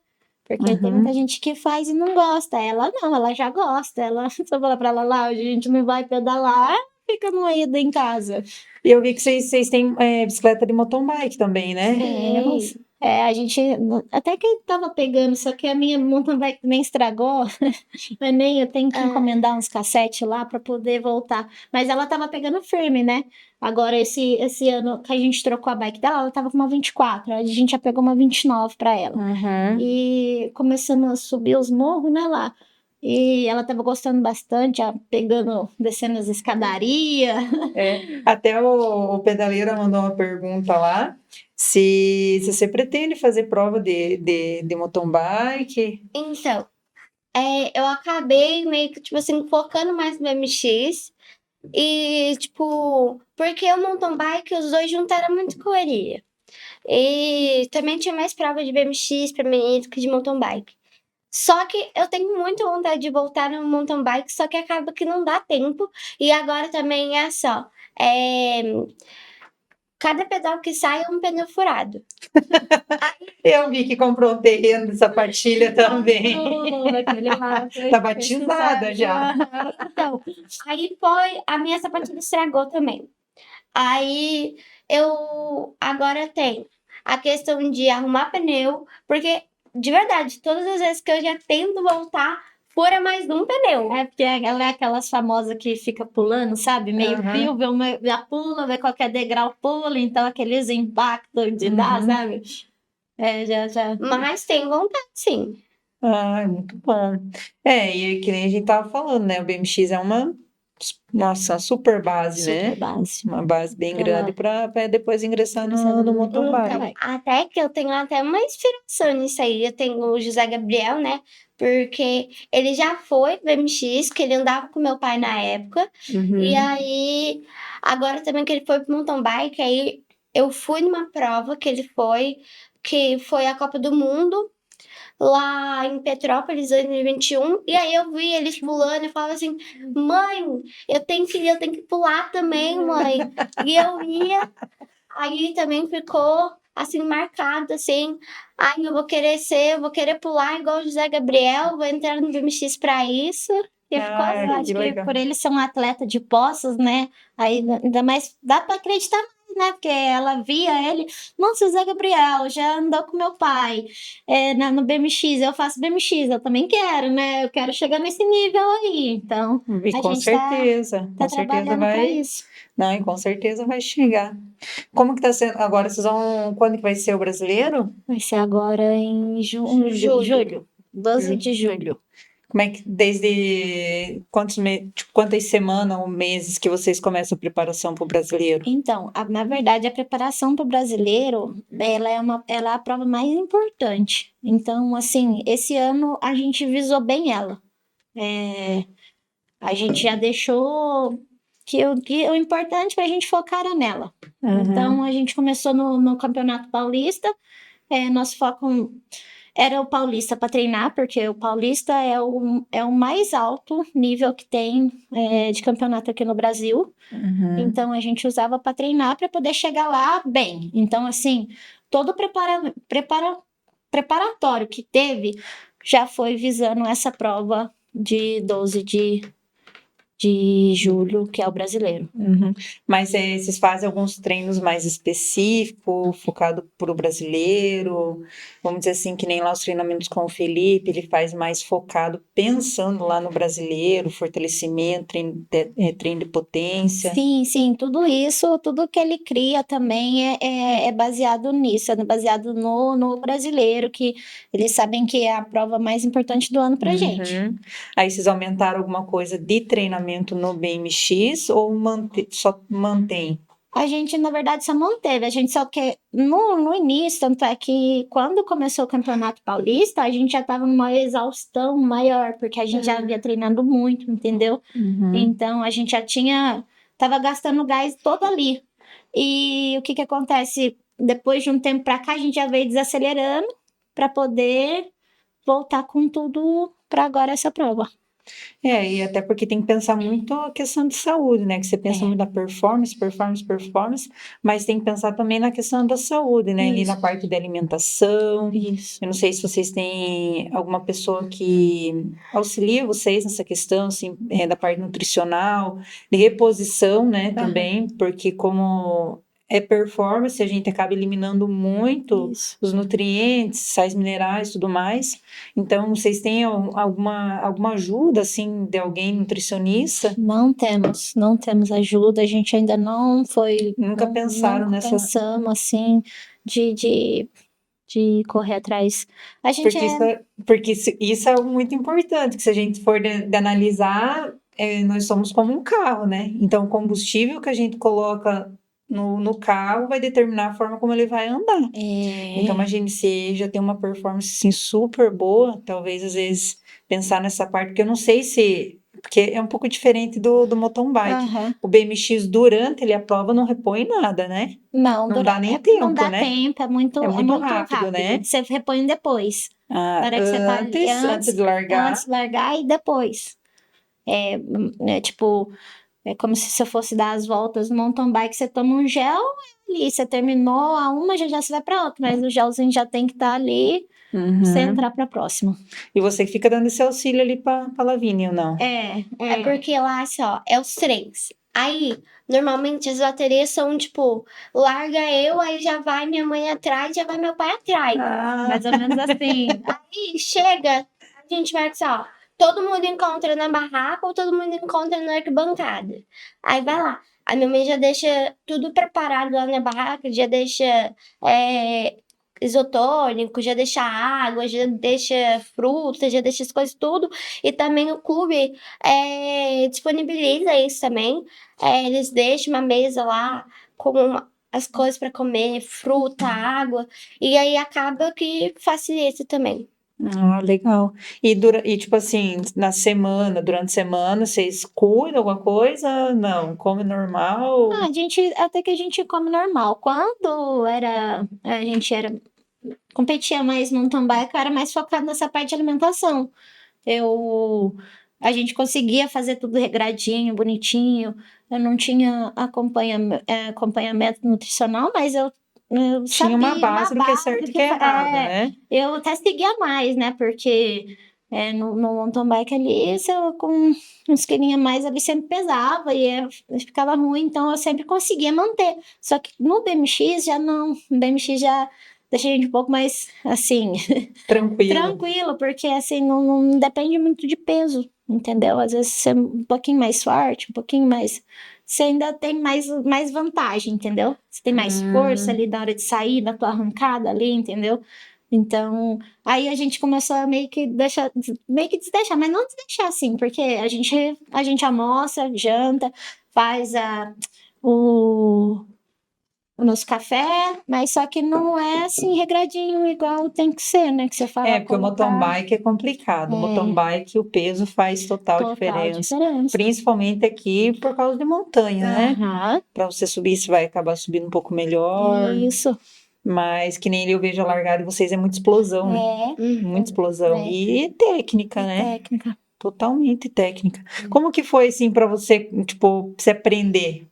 Porque tem muita gente que faz e não gosta. Ela não, ela já gosta. Ela, se eu falar pra ela lá, hoje a gente não vai pedalar, fica no ida em casa.
E eu vi que vocês têm bicicleta de mountain bike também, né?
Temos. A gente até que tava pegando, só que a minha mountain bike também estragou. Mas nem eu tenho que encomendar uns cassetes lá para poder voltar. Mas ela tava pegando firme, né? Agora, esse ano que a gente trocou a bike dela, ela tava com uma 24. A gente já pegou uma 29 para ela. E começando a subir os morros, né, lá. E ela tava gostando bastante, descendo as escadarias.
Até o pedaleiro mandou uma pergunta lá, se você pretende fazer prova de mountain bike.
Então, eu acabei meio que, tipo assim, focando mais no BMX. E, tipo, porque o mountain bike, os dois juntos era muito correria. E também tinha mais prova de BMX pra mim do que de mountain bike. Só que eu tenho muita vontade de voltar no mountain bike, só que acaba que não dá tempo. E agora também é só. Cada pedal que sai é um pneu furado.
Eu vi que comprou um terreno de sapatilha também. Tá batizada já.
Então, aí foi, a minha sapatilha estragou também. Aí eu agora tenho a questão de arrumar pneu, porque de verdade, todas as vezes que eu já tento voltar, fura mais um pneu.
Porque ela é aquelas famosas que fica pulando, sabe? Meio fio, já pula, vê qualquer degrau, pula, então aqueles impactos de dar, sabe? Já.
Mas tem vontade, sim.
Ah, muito bom. E que nem a gente tava falando, né? O BMX é uma super base, né?
Super base.
Uma base bem grande para depois ingressar no mountain bike.
Até que eu tenho até uma inspiração nisso aí. Eu tenho o José Gabriel, né? Porque ele já foi BMX, que ele andava com meu pai na época. E aí, agora também que ele foi pro mountain bike, aí eu fui numa prova que foi a Copa do Mundo, lá em Petrópolis, 2021. E aí eu vi eles pulando e falava assim, mãe, eu tenho que pular também, mãe. E eu ia, aí também ficou assim, marcado, assim, eu vou querer pular igual o José Gabriel, vou entrar no BMX pra isso. E ficou
Eu acho que por ele ser um atleta de Poços, né? Aí ainda mais dá pra acreditar mais, né? Porque ela via ele, nossa, o Zé Gabriel já andou com meu pai no BMX, eu faço BMX, eu também quero, né? Eu quero chegar nesse nível aí. Então,
E com certeza,
tá trabalhando pra isso.
Não, e com certeza vai chegar. Como que tá sendo? Agora vocês vão. Quando que vai ser o brasileiro?
Vai ser agora em julho. 12 de julho.
Como é que desde quantas semanas ou meses que vocês começam a preparação para o brasileiro?
Então, na verdade, a preparação para o brasileiro, ela é a prova mais importante. Então, assim, esse ano a gente visou bem ela. A gente já deixou que o importante para a gente focar era nela. Então, a gente começou no Campeonato Paulista. Nosso foco era o Paulista para treinar, porque o Paulista é o mais alto nível que tem de campeonato aqui no Brasil. Então, a gente usava para treinar para poder chegar lá bem. Então, assim, todo o preparatório que teve já foi visando essa prova de 12 de julho, que é o brasileiro.
Mas vocês fazem alguns treinos mais específicos, focado para o brasileiro? Vamos dizer assim, que nem lá os treinamentos com o Felipe, ele faz mais focado, pensando lá no brasileiro, fortalecimento, treino de potência.
Sim, tudo isso, tudo que ele cria também é baseado nisso, é baseado no brasileiro, que eles sabem que é a prova mais importante do ano pra gente.
Aí vocês aumentaram alguma coisa de treinamento no BMX ou só mantém?
A gente, na verdade, só manteve. A gente só que no início, tanto é que quando começou o Campeonato Paulista, a gente já estava numa exaustão maior, porque a gente já havia treinado muito, entendeu? Então, a gente já estava gastando gás todo ali. E o que acontece? Depois de um tempo para cá, a gente já veio desacelerando para poder voltar com tudo para agora essa prova.
E até porque tem que pensar muito a questão de saúde, né? Que você pensa muito na performance, mas tem que pensar também na questão da saúde, né? E na
Isso.
parte da alimentação.
Isso.
Eu não sei se vocês têm alguma pessoa que auxilia vocês nessa questão, assim, da parte nutricional, de reposição, né? Também, porque como é performance, a gente acaba eliminando muito
Isso.
os nutrientes, sais minerais, tudo mais. Então, vocês têm alguma ajuda, assim, de alguém nutricionista?
Não temos ajuda, a gente ainda não foi,
Nunca pensaram
nunca
nessa...
pensamos assim de correr atrás. A gente
Porque isso é algo muito importante, que se a gente for de analisar, nós somos como um carro, né? Então, o combustível que a gente coloca no carro vai determinar a forma como ele vai andar. Então, imagine se ele já tem uma performance assim, super boa, talvez às vezes pensar nessa parte, porque eu não sei se. Porque é um pouco diferente do mountain bike.
Aham.
O BMX, durante a prova, não repõe nada, né?
Não,
Não dá nem
não
tempo,
dá
né?
tempo, é
É
muito
muito rápido, né?
Você repõe depois. Na hora que você tá ali,
Antes de largar.
antes de largar e depois. Tipo, é como se você fosse dar as voltas no mountain bike, você toma um gel ali, você terminou a uma, já você vai pra outra, mas o gelzinho já tem que estar ali pra você entrar pra próxima.
E você que fica dando esse auxílio ali pra Lavínia, ou não?
É porque lá, assim, ó, é os três. Aí, normalmente as baterias são tipo, larga eu, aí já vai minha mãe atrás, já vai meu pai atrás.
Mais ou menos assim.
Aí chega, a gente vai assim, ó, todo mundo encontra na barraca ou todo mundo encontra na arquibancada. Aí vai lá. A minha mãe já deixa tudo preparado lá na barraca, já deixa isotônico, já deixa água, já deixa fruta, já deixa as coisas tudo. E também o clube disponibiliza isso também. Eles deixam uma mesa lá com as coisas para comer, fruta, água. E aí acaba que facilita também.
Ah, legal. E tipo assim, durante a semana, vocês cuidam alguma coisa? Não, come normal?
Até que a gente come normal. Quando a gente competia mais no mountain bike, eu era mais focado nessa parte de alimentação. A gente conseguia fazer tudo regradinho, bonitinho. Eu não tinha acompanhamento nutricional, mas eu
Tinha uma
sabia
base do que é certo e do que é errado, né?
eu até seguia mais, né? Porque no mountain bike ali, se eu com uns quilinhos a mais ali sempre pesava e ficava ruim, então eu sempre conseguia manter. Só que no BMX já não. No BMX já deixa a gente um pouco mais assim. Tranquilo, porque assim, não depende muito de peso, entendeu? Às vezes você é um pouquinho mais forte, um pouquinho mais. Você ainda tem mais vantagem, entendeu? Você tem mais força ali na hora de sair da tua arrancada ali, entendeu? Então, aí a gente começou a meio que desdeixar, mas não desdeixar assim, porque a gente almoça, janta, faz o nosso café, mas só que não é assim regradinho igual tem que ser, né? Que você fala
Porque o mountain bike é complicado. O mountain bike, o peso faz total diferença. Principalmente aqui por causa de montanha, né? Para você subir, você vai acabar subindo um pouco melhor.
Isso.
Mas que nem eu vejo a largada de vocês é muita explosão, né? Muita explosão. E técnica, né?
Técnica.
Totalmente técnica. Como que foi, assim, para você, tipo, você aprender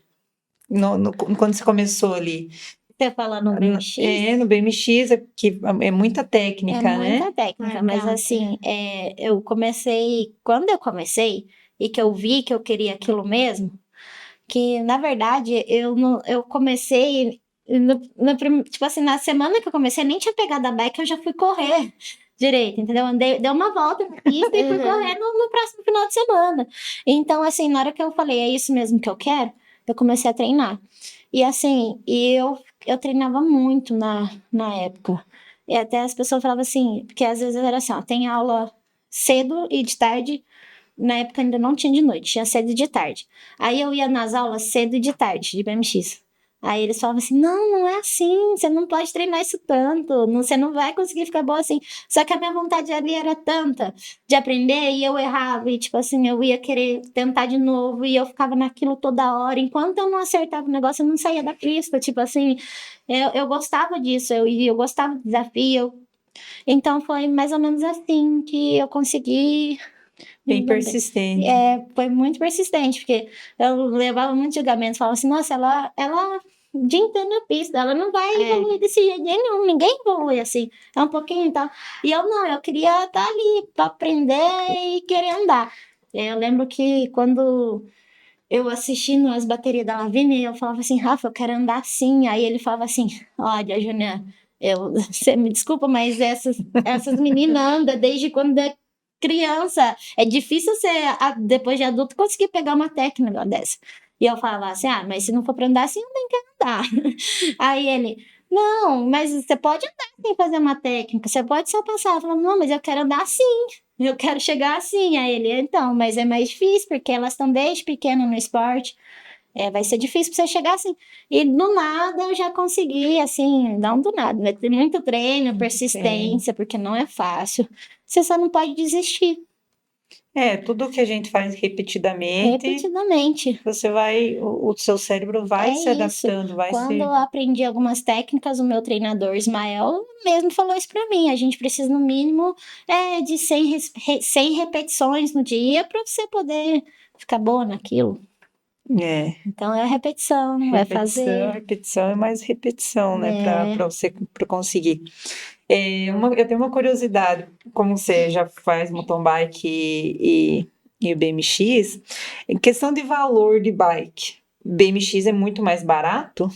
quando você começou ali?
Você fala no BMX?
No BMX, que é muita técnica, né?
É muita técnica, mas assim, quando eu comecei e que eu vi que eu queria aquilo mesmo, que na verdade eu comecei, tipo assim, na semana que eu comecei, nem tinha pegado a bike, eu já fui correr direito, entendeu? Dei uma volta na pista e fui correr no próximo final de semana. Então, assim, na hora que eu falei, é isso mesmo que eu quero, eu comecei a treinar. E assim, eu treinava muito na época. E até as pessoas falavam assim, porque às vezes era assim, ó, tem aula cedo e de tarde. Na época ainda não tinha de noite, tinha cedo e de tarde. Aí eu ia nas aulas cedo e de tarde, de BMX. Aí eles falavam assim, não é assim, você não pode treinar isso tanto, você não vai conseguir ficar boa assim. Só que a minha vontade ali era tanta de aprender e eu errava, e tipo assim, eu ia querer tentar de novo e eu ficava naquilo toda hora. Enquanto eu não acertava o negócio, eu não saía da pista, tipo assim, eu gostava disso, eu gostava do desafio. Então foi mais ou menos assim que eu consegui
Bem
Ainda bem.
persistente.
Foi muito persistente, porque eu levava muito julgamento, falava assim, nossa, ela o dia inteiro na pista, ela não vai evoluir desse jeito nenhum, ninguém evolui assim, é um pouquinho e tal. E eu não, eu queria estar ali para aprender e querer andar. Eu lembro que quando eu assistindo as baterias da Lavínia, eu falava assim, Rafa, eu quero andar assim. Aí ele falava assim, olha, Juliana, você me desculpa, mas essas meninas andam desde quando é criança. É difícil você, depois de adulto, conseguir pegar uma técnica dessa. E eu falava assim, mas se não for pra andar assim, eu nem quero andar. Aí ele, não, mas você pode andar sem fazer uma técnica, você pode só passar. Eu falava, não, mas eu quero andar assim. Eu quero chegar assim. Aí ele, então, mas é mais difícil, porque elas estão desde pequena no esporte. Vai ser difícil pra você chegar assim. E do nada eu já consegui, assim, não do nada, né? Tem muito treino, persistência, porque não é fácil. Você só não pode desistir.
Tudo que a gente faz repetidamente,
Repetidamente.
você vai, o seu cérebro vai se
isso.
adaptando, vai
Quando
se...
eu aprendi algumas técnicas, o meu treinador Ismael mesmo falou isso pra mim. A gente precisa, no mínimo, de 100 repetições no dia para você poder ficar boa naquilo. Então é a repetição, é fazer.
Repetição e mais repetição, né? Para você conseguir. Eu tenho uma curiosidade, como você já faz mountain bike e o BMX, em questão de valor de bike, BMX é muito mais barato?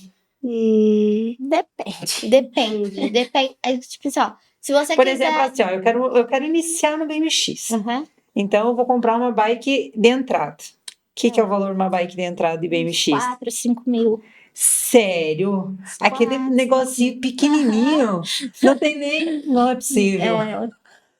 Depende.
Depende. Tipo assim, ó, se você
Por
quiser...
exemplo, assim, ó, eu quero iniciar no BMX.
Uhum.
Então, eu vou comprar uma bike de entrada. O que é o valor de uma bike de entrada de BMX?
4, 5 mil.
Sério? Aquele negocinho pequenininho. Não tem nem... Não é possível.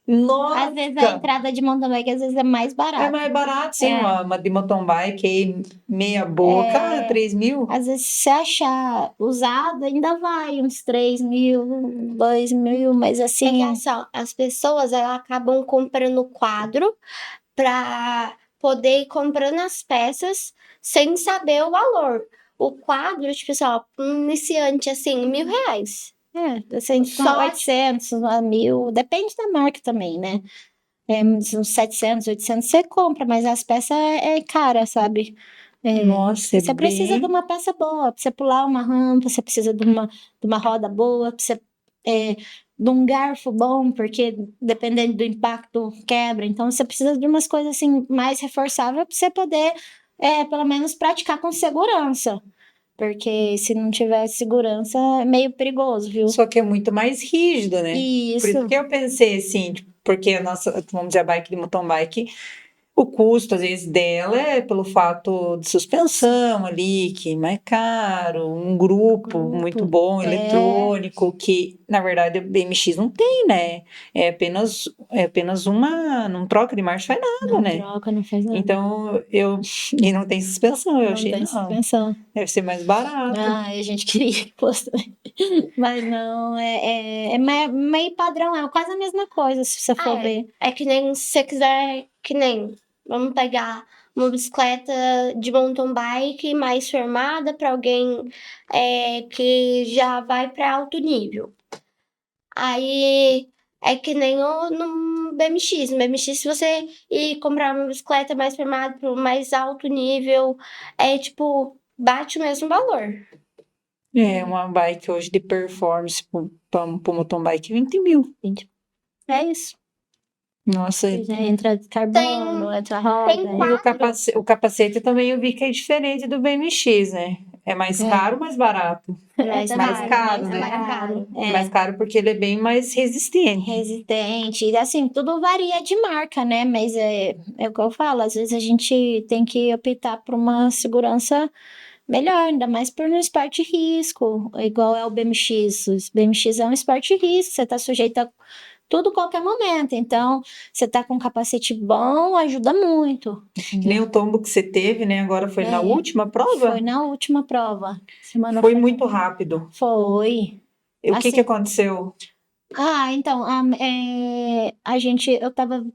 Nossa!
Às vezes a entrada de mountain bike às vezes é mais barata.
É mais barato, sim, uma de mountain bike aí, meia boca, 3 mil.
Às vezes, se achar usado, ainda vai uns 3 mil, 2 mil, mas assim...
as pessoas, elas acabam comprando quadro para poder ir comprando as peças sem saber o valor. O quadro, tipo assim, ó, um iniciante, assim, R$1.000.
Assim, 800, 1.000, depende da marca também, né? Uns 700, 800 você compra, mas as peças é cara, sabe?
Nossa,
você precisa de uma peça boa, pra você pular uma rampa, você precisa de uma roda boa, pra você, de um garfo bom, porque dependendo do impacto quebra. Então você precisa de umas coisas assim mais reforçáveis pra você poder, pelo menos, praticar com segurança. Porque se não tiver segurança, é meio perigoso, viu?
Só que é muito mais rígido, né?
Isso.
Por isso que eu pensei assim, porque a nossa, vamos dizer, a bike de mountain bike, o custo, às vezes, dela é pelo fato de suspensão ali, que é mais caro, um grupo muito bom, eletrônico, que, na verdade, o BMX não tem, né? É apenas uma, não troca de marcha, faz nada, né?
Não troca, não faz nada.
Então, e não tem suspensão, eu achei,
Não tem suspensão.
Deve ser mais barato.
A gente queria que fosse também. Mas não, é meio padrão, é quase a mesma coisa, se você for ver.
É que nem se você quiser, que nem, vamos pegar uma bicicleta de mountain bike mais firmada para alguém que já vai para alto nível. Aí é que nem no BMX. No BMX, se você ir comprar uma bicicleta mais firmada para o mais alto nível, tipo, bate o mesmo valor.
Uma bike hoje de performance para mountain bike, 20 mil.
É isso.
Nossa.
Já entra carbono, entra roda.
E o capacete também eu vi que é diferente do BMX, né? É mais caro ou mais barato? Mais caro, né? Mais caro porque ele é bem mais resistente.
Resistente. E assim, tudo varia de marca, né? Mas é o que eu falo, às vezes a gente tem que optar por uma segurança melhor, ainda mais por um esporte de risco, igual é o BMX. O BMX é um esporte de risco, você está sujeito a tudo qualquer momento. Então, você tá com um capacete bom, ajuda muito.
Nem o tombo que você teve, né? Agora foi na última prova?
Foi na última prova.
Foi muito rápido.
Foi.
E o que aconteceu?
Então, eu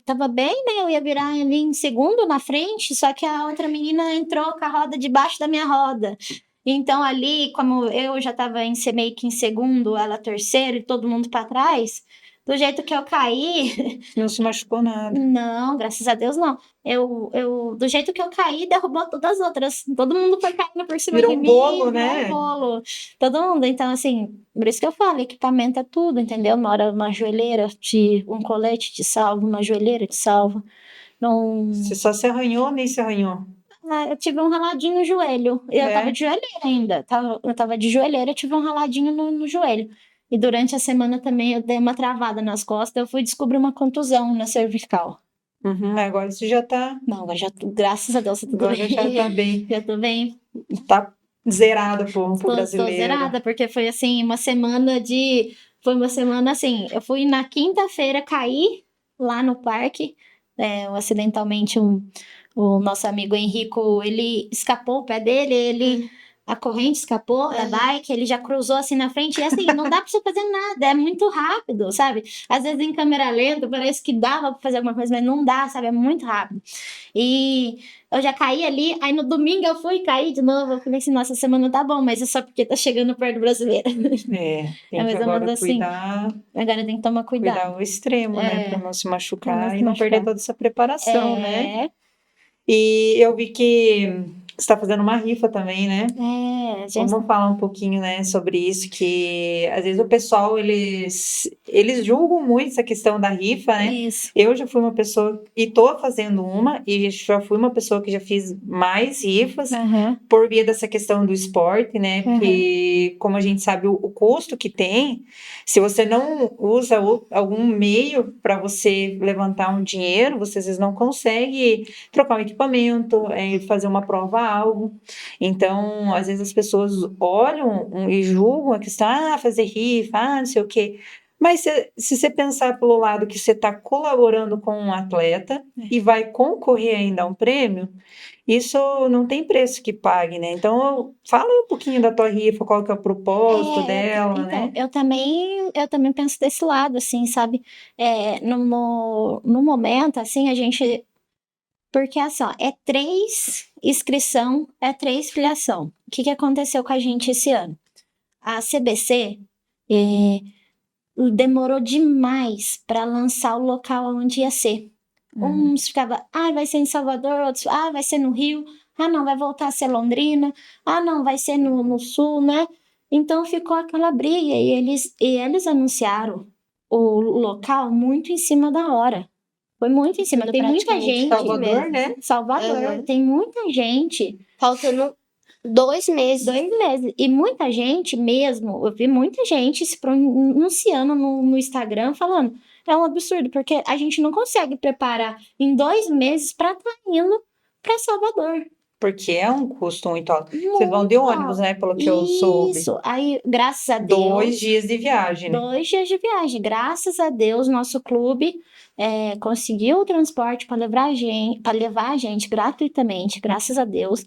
tava bem, né? Eu ia virar ali em segundo na frente, só que a outra menina entrou com a roda debaixo da minha roda. Então, ali, como eu já tava meio que em segundo, ela terceiro e todo mundo para trás, do jeito que eu caí,
Não se machucou nada.
não, graças a Deus não. Do jeito que eu caí, derrubou todas as outras. Todo mundo foi caindo por cima
Virou
de
um
mim.
bolo,
virou
né?
um bolo. Todo mundo. Então, assim, por isso que eu falo, equipamento é tudo, entendeu? uma joelheira, um colete te salva, uma joelheira te salva. Não...
Você só se arranhou ou nem se arranhou?
Eu tive um raladinho no joelho. Eu
É?
tava de joelheira ainda. Eu tava de joelheira, eu tive um raladinho no joelho. E durante a semana também eu dei uma travada nas costas. Eu fui descobrir uma contusão na cervical.
Uhum, agora você já tá.
Não, agora graças a Deus, tá tudo
Agora
bem.
já tá bem.
Já tô bem.
Tá zerada pro
Tô
brasileiro.
zerada, porque foi assim, uma semana de. Foi uma semana assim. Eu fui na quinta-feira cair lá no parque. Acidentalmente, o nosso amigo Henrico, ele escapou o pé dele, a corrente escapou da bike, ele já cruzou assim na frente, e assim, não dá pra você fazer nada, é muito rápido, sabe? Às vezes em câmera lenta parece que dava pra fazer alguma coisa, mas não dá, sabe? É muito rápido. E eu já caí ali, aí no domingo eu fui cair de novo, eu falei assim, nossa, semana tá bom, mas é só porque tá chegando perto do brasileiro.
É, tem
É mais
que
ou menos
agora
assim.
cuidar,
Agora tem que tomar
cuidar
cuidado.
ao extremo, né? Pra não se machucar
pra não se
e não perder
machucar.
toda essa preparação, né?
É,
E eu vi que você tá fazendo uma rifa também, né?
gente,
Vamos falar um pouquinho, né, sobre isso, que às vezes o pessoal, eles julgam muito essa questão da rifa, né?
isso.
Eu já fui uma pessoa, e tô fazendo uma, e já fui uma pessoa que já fiz mais rifas,
Aham.
por via dessa questão do esporte, né? Porque, como a gente sabe, o custo que tem, se você não usa algum meio para você levantar um dinheiro, você às vezes não consegue trocar um equipamento, fazer uma prova-alvo. Então, às vezes as pessoas olham e julgam a questão, fazer rifa, não sei o quê. Mas se você pensar pelo lado que você está colaborando com um atleta e vai concorrer ainda a um prêmio, isso não tem preço que pague, né? Então, fala um pouquinho da tua rifa, qual que é o propósito dela,
Então,
né?
eu também penso desse lado, assim, sabe? No momento, assim, a gente. Porque, assim, ó, é 3 inscrição, é 3 filiação. O que aconteceu com a gente esse ano? A CBC demorou demais para lançar o local onde ia ser. Uns ficavam, vai ser em Salvador, outros, vai ser no Rio, não, vai voltar a ser Londrina, não, vai ser no Sul, né? Então ficou aquela briga e eles anunciaram o local muito em cima da hora. Foi muito em cima.
Tudo
Tem muita
praticamente
gente.
Salvador,
mesmo.
né?
Salvador.
Uhum.
Tem muita gente.
Faltando 2 meses.
2 meses. E muita gente mesmo, eu vi muita gente se pronunciando no Instagram falando. É um absurdo, porque a gente não consegue preparar em 2 meses para estar indo para Salvador.
Porque é um custo muito alto. Vocês vão de ônibus, né? Pelo que eu soube.
Isso. Aí, graças a Deus.
2 dias de viagem, né?
2 dias de viagem. Graças a Deus, nosso clube conseguiu o transporte para levar a gente gratuitamente, graças a Deus.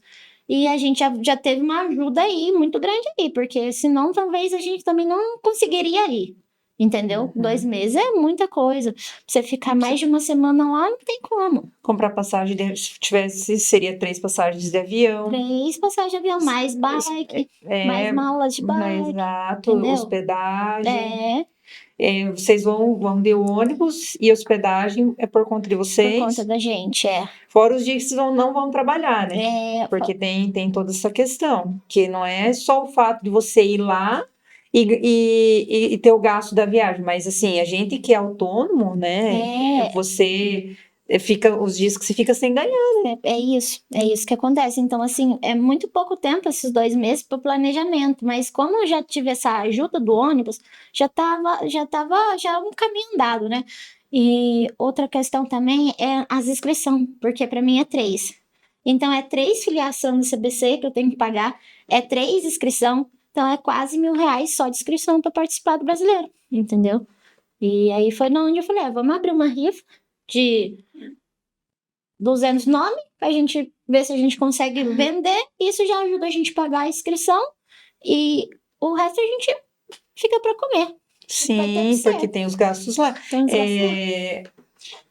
E a gente já teve uma ajuda aí, muito grande aí, porque senão talvez a gente também não conseguiria ir. Entendeu? 2 meses é muita coisa. Você ficar mais de uma semana lá, não tem como.
Comprar passagem, se tivesse, seria 3 passagens de avião.
3 passagens de avião, mais bike, mais malas de bike.
Exato,
entendeu?
hospedagem. Vocês vão de ônibus e hospedagem é por conta de
Por
vocês.
conta da gente,
Fora os dias que vocês não vão trabalhar, né?
É,
Porque tem toda essa questão, que não é só o fato de você ir lá e ter o gasto da viagem, mas assim, a gente que é autônomo, né? Você fica os dias que você fica sem ganhar.
É isso que acontece. Então, assim, é muito pouco tempo esses 2 meses para o planejamento, mas como eu já tive essa ajuda do ônibus, já tava um caminho andado, né? E outra questão também é as inscrições, porque para mim é 3. Então, é 3 filiação do CBC que eu tenho que pagar, é 3 inscrição, então é quase R$1.000 só de inscrição para participar do brasileiro, entendeu? E aí foi onde eu falei, vamos abrir uma rifa de 200 nomes, pra gente ver se a gente consegue vender. Isso já ajuda a gente a pagar a inscrição e o resto a gente fica para comer.
Sim, porque tem os gastos lá.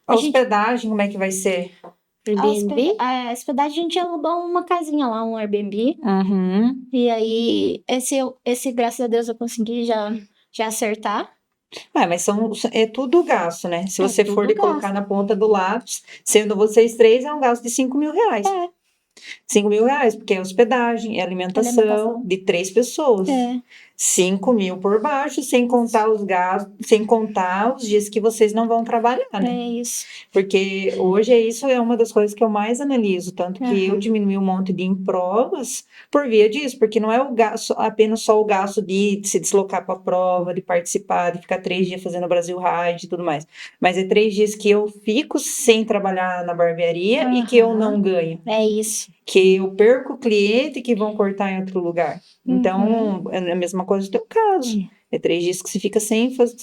A hospedagem, como é que vai ser?
Airbnb?
A hospedagem, a gente alugou uma casinha lá, um Airbnb.
Uhum.
E aí, esse graças a Deus, eu consegui já acertar.
Mas é tudo gasto, né? Se você for
tudo
colocar na ponta do lápis, sendo vocês 3, é um gasto de R$ 5.000.
É.
R$ 5.000, porque é hospedagem, é alimentação de 3 pessoas. 5.000 por baixo, sem contar os gastos, sem contar os dias que vocês não vão trabalhar, né?
É isso.
Porque hoje isso é uma das coisas que eu mais analiso, tanto que eu diminui um monte de provas por via disso, porque não é o gasto, apenas só o gasto de se deslocar para a prova, de participar, de ficar 3 dias fazendo Brasil Ride e tudo mais, mas é 3 dias que eu fico sem trabalhar na barbearia e que eu não ganho.
É isso.
Que eu perco o cliente que vão cortar em outro lugar. Então, é a mesma coisa do teu caso. É 3 dias que você fica sem fazer.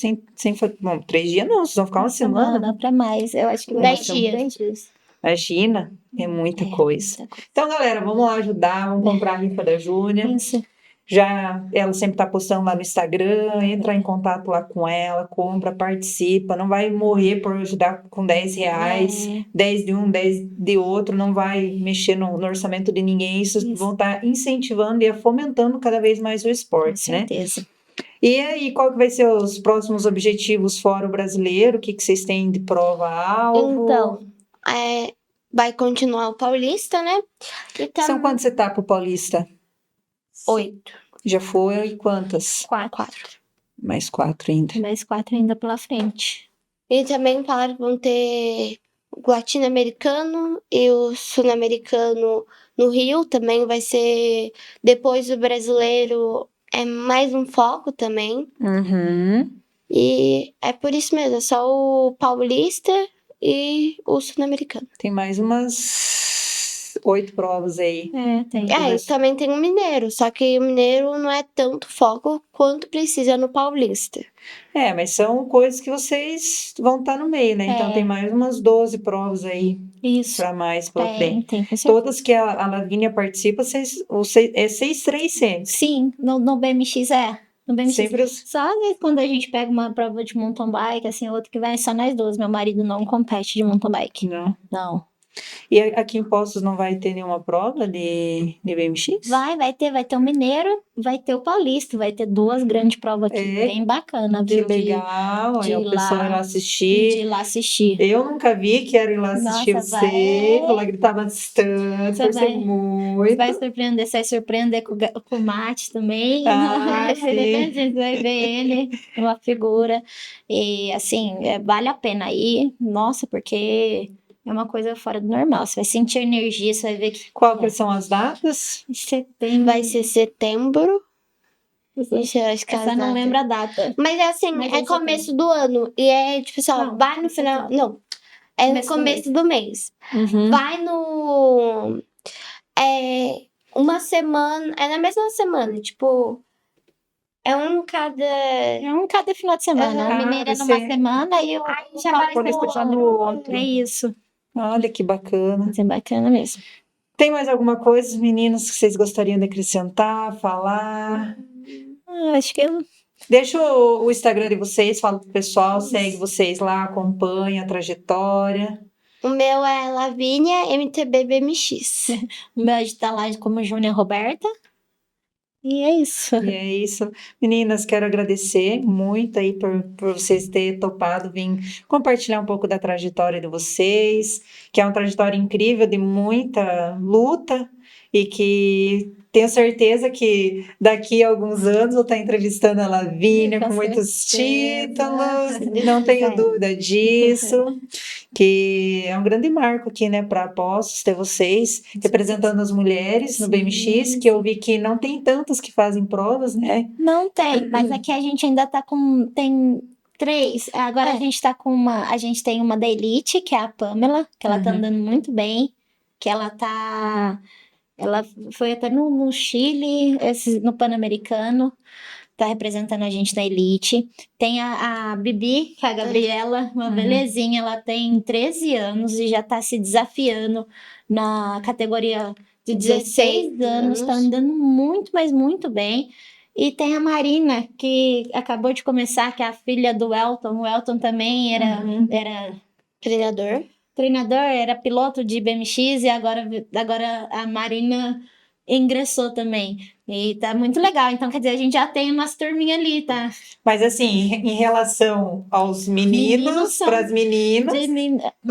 Bom, 3 dias não, vocês vão ficar uma semana.
Para mais, eu acho que
10 dias.
Imagina, é muita coisa. Então, galera, vamos lá ajudar, vamos comprar a rifa da Júnia.
Isso.
Já ela sempre tá postando lá no Instagram, entra em contato lá com ela, compra, participa, não vai morrer por ajudar com R$ 10, 10 de um, 10 de outro, não vai mexer no orçamento de ninguém, isso vão estar incentivando e fomentando cada vez mais o esporte, né?
Com certeza.
E aí, qual que vai ser os próximos objetivos fora o brasileiro? O que vocês têm de prova-alvo?
Então, vai continuar o Paulista, né?
São quantas etapas o Paulista?
8.
Já foi quantas?
4.
Mais 4 ainda.
Mais 4 ainda pela frente.
E também falaram que vão ter o latino-americano e o sul-americano no Rio. Também vai ser, depois do brasileiro, é mais um foco também. E é por isso mesmo, é só o paulista e o sul-americano.
Tem mais umas 8 provas aí.
Tem.
E também tem o mineiro, só que o mineiro não é tanto foco quanto precisa no paulista.
Mas são coisas que vocês vão estar no meio, né? Então tem mais umas 12 provas aí.
Isso.
Pra mais pra frente.
Tem,
todas que a Lavínia participa, é 6-3 sempre.
Sim, no BMX No BMX.
Sempre
Só quando a gente pega uma prova de mountain bike, assim, outra que vai só nós duas. Meu marido não compete de mountain bike. Não.
E aqui em Poços não vai ter nenhuma prova de BMX?
Vai ter o mineiro, vai ter o paulista, vai ter 2 grandes provas aqui, bem bacana, viu?
Que legal,
de
o pessoal ir lá assistir.
De ir lá assistir.
Eu nunca vi, quero ir lá assistir você, vou lá gritar bastante, torcer muito.
Você vai surpreender com o Mate também.
Sim.
A gente vai ver ele, uma figura. E assim, vale a pena ir, nossa, porque é uma coisa fora do normal. Você vai sentir energia, você vai ver que.
Qual que são as datas?
Setembro.
Vai ser setembro. Acho que
Essa não lembra a data.
Mas é assim, é começo do ano. E é tipo assim, vai no final. Não. É no começo do mês. Vai no. Uma semana. É na mesma semana. Tipo. É um cada
final de semana. A mineira é numa semana e o
paulista no outro.
É isso.
Olha que bacana.
Isso é bacana mesmo.
Tem mais alguma coisa, meninas, que vocês gostariam de acrescentar, falar?
Acho que eu...
Deixa o Instagram de vocês, fala pro pessoal, segue vocês lá, acompanha a trajetória.
O meu é Lavínia MTB BMX.
O meu está lá como Júnia Roberta. E é isso.
Meninas, quero agradecer muito aí por vocês terem topado vir compartilhar um pouco da trajetória de vocês, que é uma trajetória incrível, de muita luta, e que tenho certeza que daqui a alguns anos vou estar entrevistando a Lavínia com muitos títulos, não tenho dúvida disso, que é um grande marco aqui, né, para Poços ter vocês representando as mulheres no BMX, que eu vi que não tem tantas que fazem provas, né?
Não tem, mas aqui a gente ainda tá tem 3. Agora a gente tá com a gente tem uma da Elite, que é a Pamela, que ela tá andando muito bem, que ela foi até no Chile, no Pan-Americano, tá representando a gente na Elite. Tem a Bibi, que é a Gabriela, uma belezinha, ela tem 13 anos e já tá se desafiando na categoria de 16 anos, tá andando muito, mas muito bem. E tem a Marina, que acabou de começar, que é a filha do Elton. O Elton também era
treinador,
era piloto de BMX, e agora a Marina ingressou também. E tá muito legal. Então, quer dizer, a gente já tem umas turminhas ali, tá?
Mas assim, em relação aos meninos
Meninos são
para as meninas,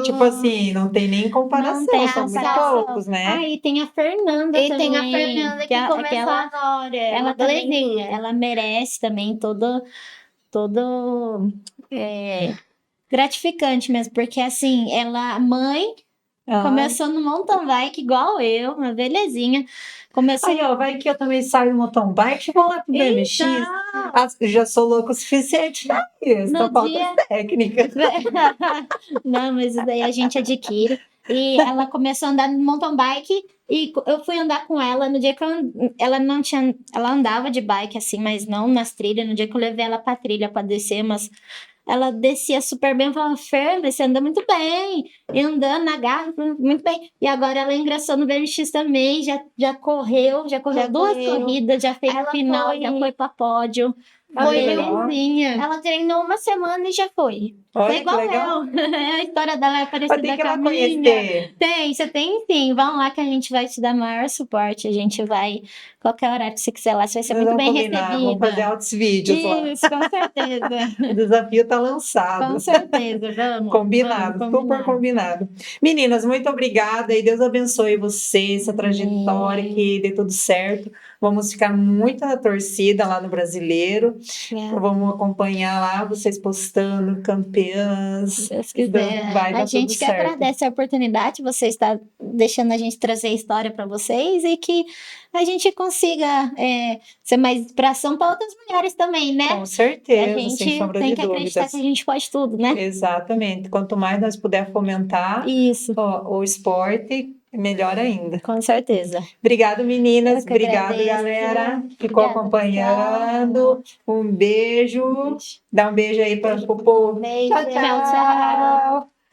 tipo assim, não tem nem comparação,
Não tem
são muito
comparação.
poucos, né?
Ah, e tem a Fernanda
E
também.
tem a Fernanda que começou
aquela,
agora.
ela
Uma
também,
belezinha.
ela merece também todo gratificante mesmo, porque assim, ela, mãe,
Ah.
começou no mountain bike igual eu, uma belezinha. Começou.
Aí, ó, vai que eu também saio no mountain bike, vou lá pro BMX. Já sou louco o suficiente pra isso,
No
só falta
dia-
as técnicas.
Não, mas isso daí a gente adquire. E ela começou a andar no mountain bike e eu fui andar com ela no dia que ela não tinha, ela andava de bike assim, mas não nas trilhas. No dia que eu levei ela pra trilha pra descer, mas ela descia super bem. Eu falava, Fer, você anda muito bem. E andando na garra, muito bem. E agora ela ingressou no BMX também, já correu duas corridas, já fez
Ela
final,
foi-
já foi pra pódio.
Ah,
Foi
legal.
belezinha.
Ela treinou uma semana e já foi.
É
Olha que
igual
legal.
eu. A história dela é
Mas
parecida
tem que ir
com a
lá
minha.
conhecer.
Tem, você tem sim. Vão lá que a gente vai te dar maior suporte. A gente vai, qualquer horário que você quiser lá, você vai ser
Nós
muito
vamos
bem
combinar, vamos fazer
recebida.
altos vídeos lá.
Isso, com certeza.
O desafio tá lançado.
Com certeza, vamos.
Combinado,
vamos
super
combinar.
combinado. Meninas, muito obrigada e Deus abençoe você, essa trajetória, que dê tudo certo. Vamos ficar muito na torcida lá no Brasileiro. Vamos acompanhar lá vocês postando campeãs.
Se Deus quiser.
Vai dar
A gente
tudo
que
certo.
agradece a oportunidade, você está deixando a gente trazer a história para vocês e que a gente consiga ser mais inspiração para outras mulheres também, né?
Com
A
certeza, sem
gente
sombra
tem
de
que acreditar
dúvidas.
que a gente pode tudo, né?
Exatamente. Quanto mais nós puder fomentar
Isso,
o esporte, melhor ainda.
com certeza.
Obrigado, meninas.
Eu que
Obrigado,
agradeço.
galera. Ficou
Obrigada,
acompanhando. Um beijo. Dá um beijo aí para o povo.
Beijo.
Tchau, tchau.